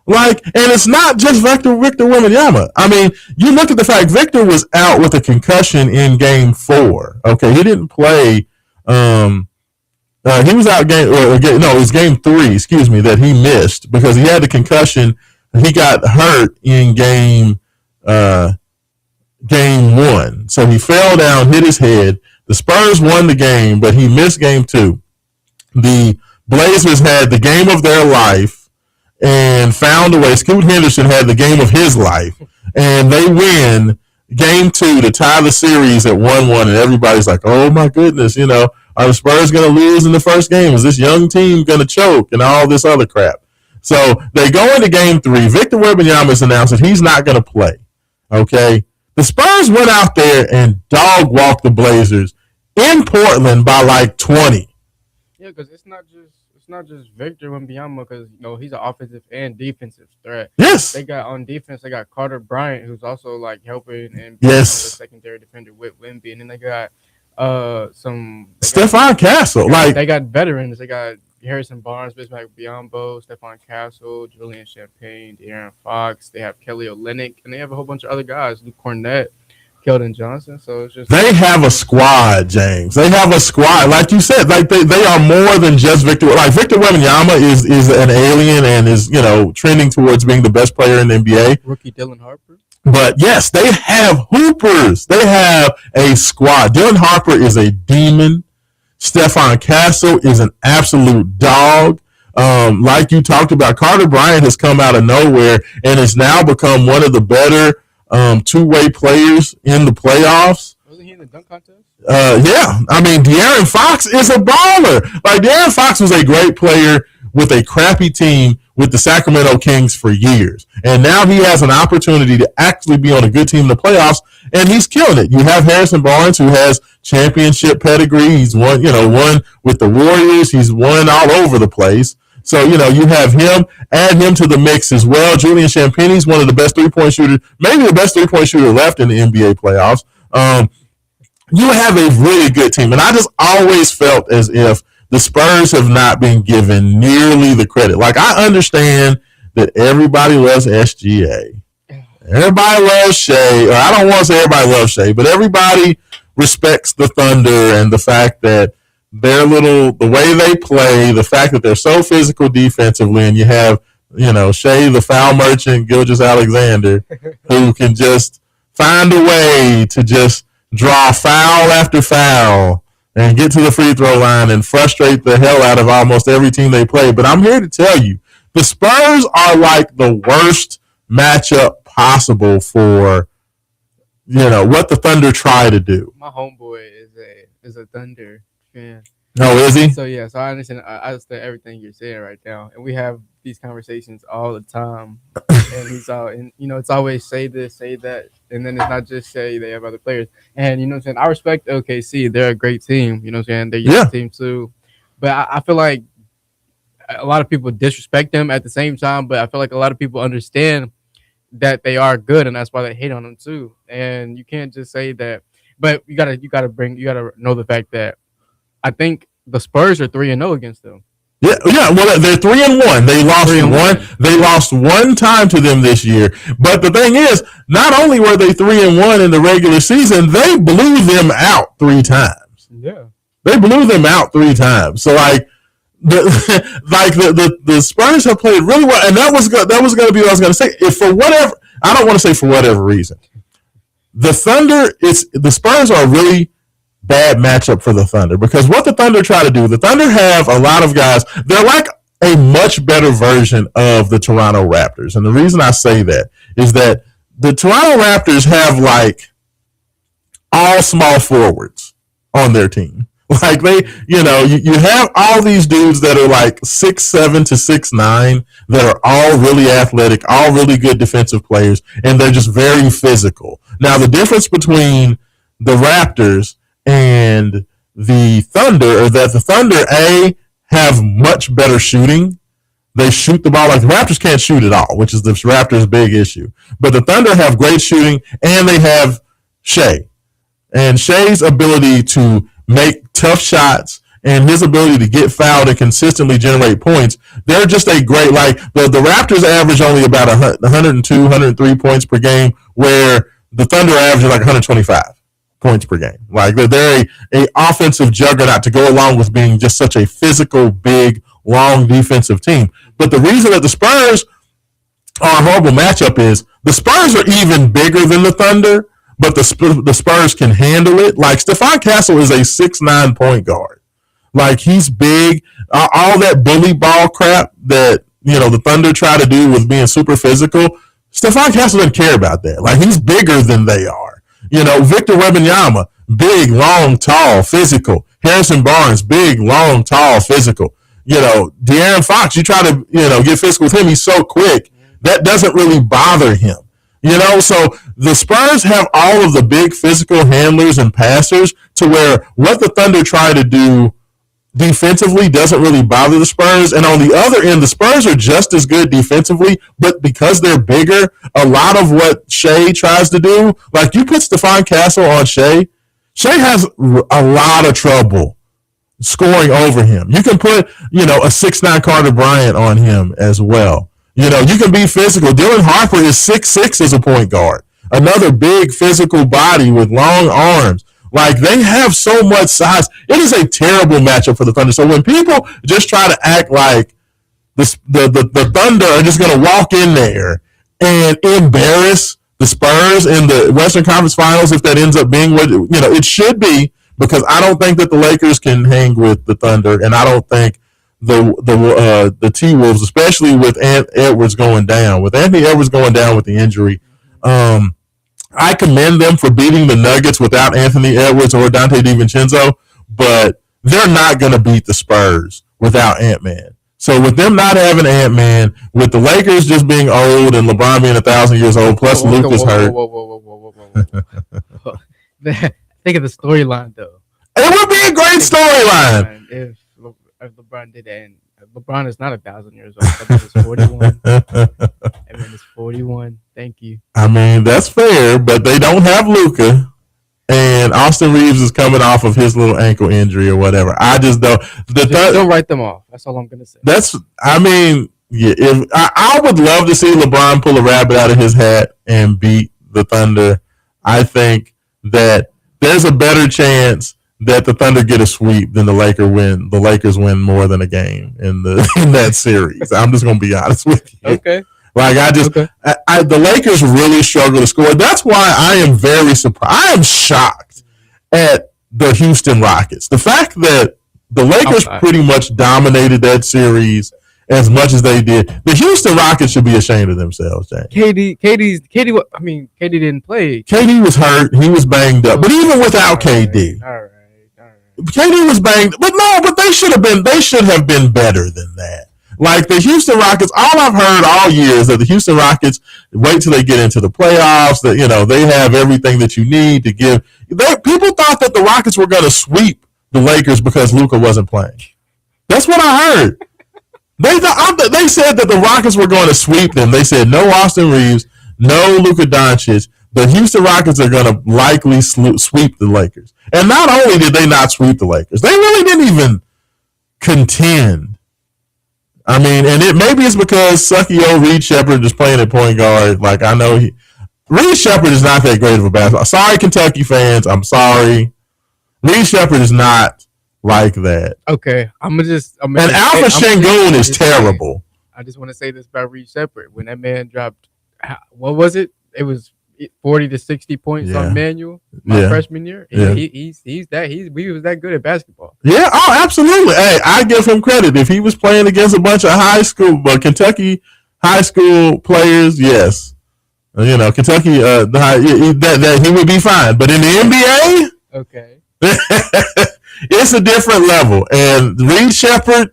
Like, and it's not just Victor Wembanyama. I mean, you look at the fact Victor was out with a concussion in Game 4. Okay, he didn't play. He was out it was Game 3. Excuse me, that he missed because he had the concussion. He got hurt in Game 1, so he fell down, hit his head. The Spurs won the game, but he missed Game 2. The Blazers had the game of their life and found a way. Scoot Henderson had the game of his life, and they win Game 2 to tie the series at 1-1, and everybody's like, oh my goodness, are the Spurs going to lose in the first game? Is this young team going to choke and all this other crap? So they go into Game 3. Victor Wembanyama has announced that he's not going to play, okay? The Spurs went out there and dog-walked the Blazers in Portland by like 20. Yeah, because it's not just Victor Wembanyama because he's an offensive and defensive threat. Yes. They got on defense. They got Carter Bryant, who's also like helping and being the secondary defender with Wemby, and then they got Stephon Castle. They got veterans. They got Harrison Barnes, Bismack Biyombo, Stephon Castle, Julian Champagne, De'Aaron Fox. They have Kelly Olynyk, and they have a whole bunch of other guys. Luke Cornett, Keldon Johnson. So it's just they have a squad, James. They have a squad, like you said. Like they are more than just Victor. Like Victor Wembanyama is an alien and is trending towards being the best player in the NBA. Rookie Dylan Harper. But yes, they have hoopers. They have a squad. Dylan Harper is a demon. Stephon Castle is an absolute dog. Like you talked about, Carter Bryant has come out of nowhere and has now become one of the better two-way players in the playoffs. Wasn't he in the dunk contest? Yeah. I mean, De'Aaron Fox is a baller. Like, De'Aaron Fox was a great player with a crappy team with the Sacramento Kings for years. And now he has an opportunity to actually be on a good team in the playoffs, and he's killing it. You have Harrison Barnes, who has championship pedigree. He's won with the Warriors. He's won all over the place. So, you have him, add him to the mix as well. Julian Champagne's one of the best three-point shooters, maybe the best three-point shooter left in the NBA playoffs. You have a really good team. And I just always felt as if the Spurs have not been given nearly the credit. Like, I understand that everybody loves SGA. Everybody loves Shea. Or I don't want to say everybody loves Shea, but everybody respects the Thunder and the fact that the way they play, the fact that they're so physical defensively, and you have, Shea, the foul merchant, Gilgeous-Alexander, who can just find a way to just draw foul after foul and get to the free throw line and frustrate the hell out of almost every team they play. But I'm here to tell you, the Spurs are like the worst matchup possible for, what the Thunder try to do. My homeboy is a Thunder fan. Oh, is he? So I understand. I understand everything you're saying right now, and we have these conversations all the time. And it's always say this, say that, and then it's not just say they have other players. And what I'm saying, I respect OKC. They're a great team. What I'm saying, they're a young team too. But I feel like a lot of people disrespect them at the same time. But I feel like a lot of people understand that they are good, and that's why they hate on them too. And you can't just say that. But you gotta know the fact that I think the Spurs are 3-0 against them. Yeah. Well, they're 3-1. They lost one. They lost one time to them this year. But the thing is, not only were they 3-1 in the regular season, they blew them out 3 times. Yeah, they blew them out 3 times. So the Spurs have played really well, and that was going to be what I was going to say. If for whatever, I don't want to say for whatever reason, the Spurs are really bad matchup for the Thunder, because what the Thunder try to do, the Thunder have a lot of guys. They're like a much better version of the Toronto Raptors. And the reason I say that is that the Toronto Raptors have like all small forwards on their team. Like you have all these dudes that are like 6'7" to 6'9" that are all really athletic, all really good defensive players, and they're just very physical. Now, the difference between the Raptors and the Thunder are that the Thunder, have much better shooting. They shoot the ball like the Raptors can't shoot at all, which is the Raptors' big issue. But the Thunder have great shooting, and they have Shea. And Shea's ability to make tough shots and his ability to get fouled and consistently generate points, they're just a great, the Raptors average only about 102, 103 points per game, where the Thunder average like 125 points per game. Like they're a offensive juggernaut to go along with being just such a physical, big, long defensive team. But the reason that the Spurs are a horrible matchup is the Spurs are even bigger than the Thunder, but the Spurs can handle it. Like Stephon Castle is a 6'9" point guard. Like he's big. All that bully ball crap that the Thunder try to do with being super physical, Stephon Castle doesn't care about that. Like he's bigger than they are. Victor Wembanyama, big, long, tall, physical. Harrison Barnes, big, long, tall, physical. De'Aaron Fox, you try to, get physical with him. He's so quick. That doesn't really bother him. So the Spurs have all of the big physical handlers and passers to where what the Thunder try to do defensively doesn't really bother the Spurs. And on the other end, the Spurs are just as good defensively, but because they're bigger, a lot of what Shea tries to do, like you put Stephon Castle on Shea has a lot of trouble scoring over him. You can put, a 6'9" Carter Bryant on him as well. You can be physical. Dylan Harper is 6'6" as a point guard. Another big physical body with long arms. Like, they have so much size. It is a terrible matchup for the Thunder. So when people just try to act like the Thunder are just going to walk in there and embarrass the Spurs in the Western Conference Finals, if that ends up being what, it should be, because I don't think that the Lakers can hang with the Thunder, and I don't think the T-Wolves, especially with Edwards going down. With Anthony Edwards going down with the injury, I commend them for beating the Nuggets without Anthony Edwards or Dante DiVincenzo, but they're not going to beat the Spurs without Ant-Man. So with them not having Ant-Man, with the Lakers just being old and LeBron being 1,000 years old, plus Luka's hurt. Think of the storyline though. It would be a great storyline if LeBron did that. And LeBron is not 1,000 years old. I mean, it's 41. I mean, it's 41. Thank you. I mean, that's fair, but they don't have Luka. And Austin Reeves is coming off of his little ankle injury or whatever. I just don't. Don't write them off. That's all I'm gonna say. I mean, yeah. If I would love to see LeBron pull a rabbit out of his hat and beat the Thunder. I think that there's a better chance that the Thunder get a sweep than the Lakers win more than a game in that series. I'm just gonna be honest with you. Okay. Like the Lakers really struggle to score. That's why I am very surprised. I am shocked at the Houston Rockets. The fact that the Lakers pretty much dominated that series as much as they did. The Houston Rockets should be ashamed of themselves, James. KD didn't play. KD was hurt. He was banged up. But even without KD. All right. KD was banged, but they should have been better than that. Like the Houston Rockets, all I've heard all year is that the Houston Rockets wait till they get into the playoffs. That they have everything that you need to give. People thought that the Rockets were going to sweep the Lakers because Luka wasn't playing. That's what I heard. They said that the Rockets were going to sweep them. They said no Austin Reeves, no Luka Doncic. The Houston Rockets are going to likely sweep the Lakers. And not only did they not sweep the Lakers, they really didn't even contend. I mean, and maybe it's because sucky old Reed Sheppard is playing at point guard. Like, I know Reed Sheppard is not that great of a basketball. Sorry, Kentucky fans. I'm sorry. Reed Sheppard is not like that. Okay. And Alpha Şengün is terrible. I just want to say this about Reed Sheppard. When that man dropped, what was it? It was 40 to 60 points on Manual my freshman year. Yeah. He was that good at basketball. Yeah, absolutely. Hey, I give him credit. If he was playing against a bunch of Kentucky high school players, yes. Kentucky that he would be fine. But in the NBA, okay. It's a different level. And Reed Sheppard,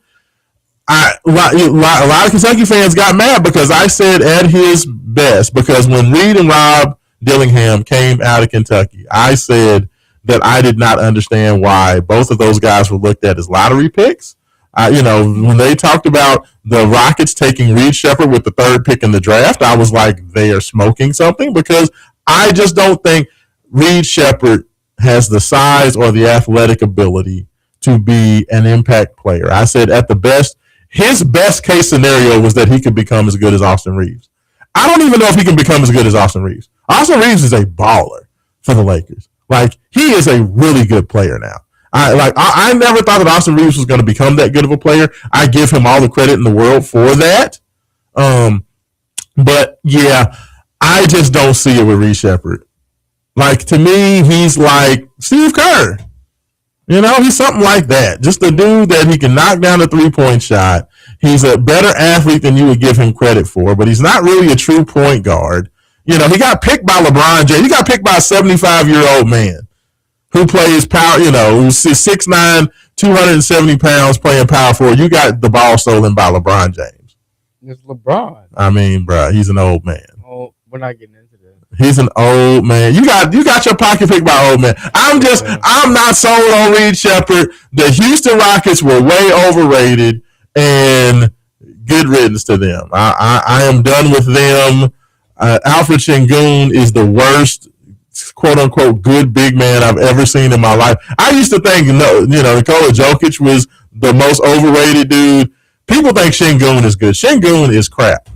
a lot of Kentucky fans got mad because I said at his best, because when Reed and Rob Dillingham came out of Kentucky, I said that I did not understand why both of those guys were looked at as lottery picks. When they talked about the Rockets taking Reed Sheppard with the 3rd pick in the draft, I was like, they are smoking something, because I just don't think Reed Sheppard has the size or the athletic ability to be an impact player. I said at the best, his best case scenario was that he could become as good as Austin Reeves. I don't even know if he can become as good as Austin Reeves. Austin Reeves is a baller for the Lakers. Like, he is a really good player now. I never thought that Austin Reeves was going to become that good of a player. I give him all the credit in the world for that. But yeah, I just don't see it with Reed Sheppard. Like, to me, he's like Steve Kerr. He's something like that. Just a dude that he can knock down a 3-point shot. He's a better athlete than you would give him credit for, but he's not really a true point guard. He got picked by LeBron James. He got picked by a 75-year-old man who plays power, who's 6'9", 270 pounds playing power forward. You got the ball stolen by LeBron James. It's LeBron. I mean, bro, he's an old man. Oh, we're not getting into this. He's an old man. You got your pocket picked by old man. I'm not sold on Reed Sheppard. The Houston Rockets were way overrated, and good riddance to them. I am done with them. Alfred Şengün is the worst, quote unquote, good big man I've ever seen in my life. I used to think, Nikola Jokic was the most overrated dude. People think Şengün is good. Şengün is crap.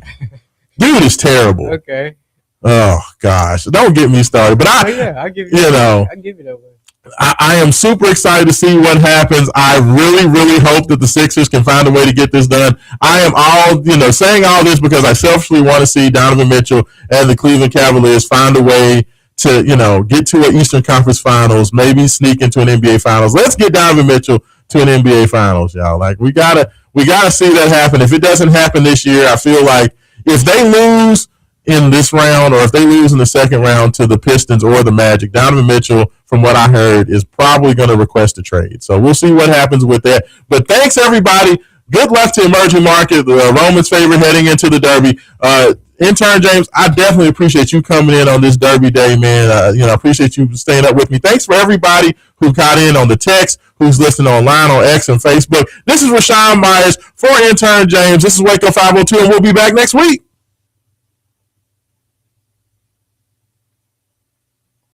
Dude is terrible. Okay. Oh gosh, don't get me started. But I give you that way. I am super excited to see what happens. I really, really hope that the Sixers can find a way to get this done. I am saying all this because I selfishly want to see Donovan Mitchell and the Cleveland Cavaliers find a way to, get to an Eastern Conference Finals, maybe sneak into an NBA Finals. Let's get Donovan Mitchell to an NBA Finals, y'all. Like, we gotta see that happen. If it doesn't happen this year, I feel like if they lose in this round, or if they lose in the second round to the Pistons or the Magic, Donovan Mitchell, from what I heard, is probably going to request a trade. So we'll see what happens with that. But thanks, everybody, good luck to Emerging Market, the Romans' favorite heading into the Derby. Intern James, I definitely appreciate you coming in on this Derby day, man. I appreciate you staying up with me. Thanks for everybody who got in on the text, who's listening online on X and Facebook. This is Raashaan Myers for Intern James. This is Wake Up 502, and we'll be back next week.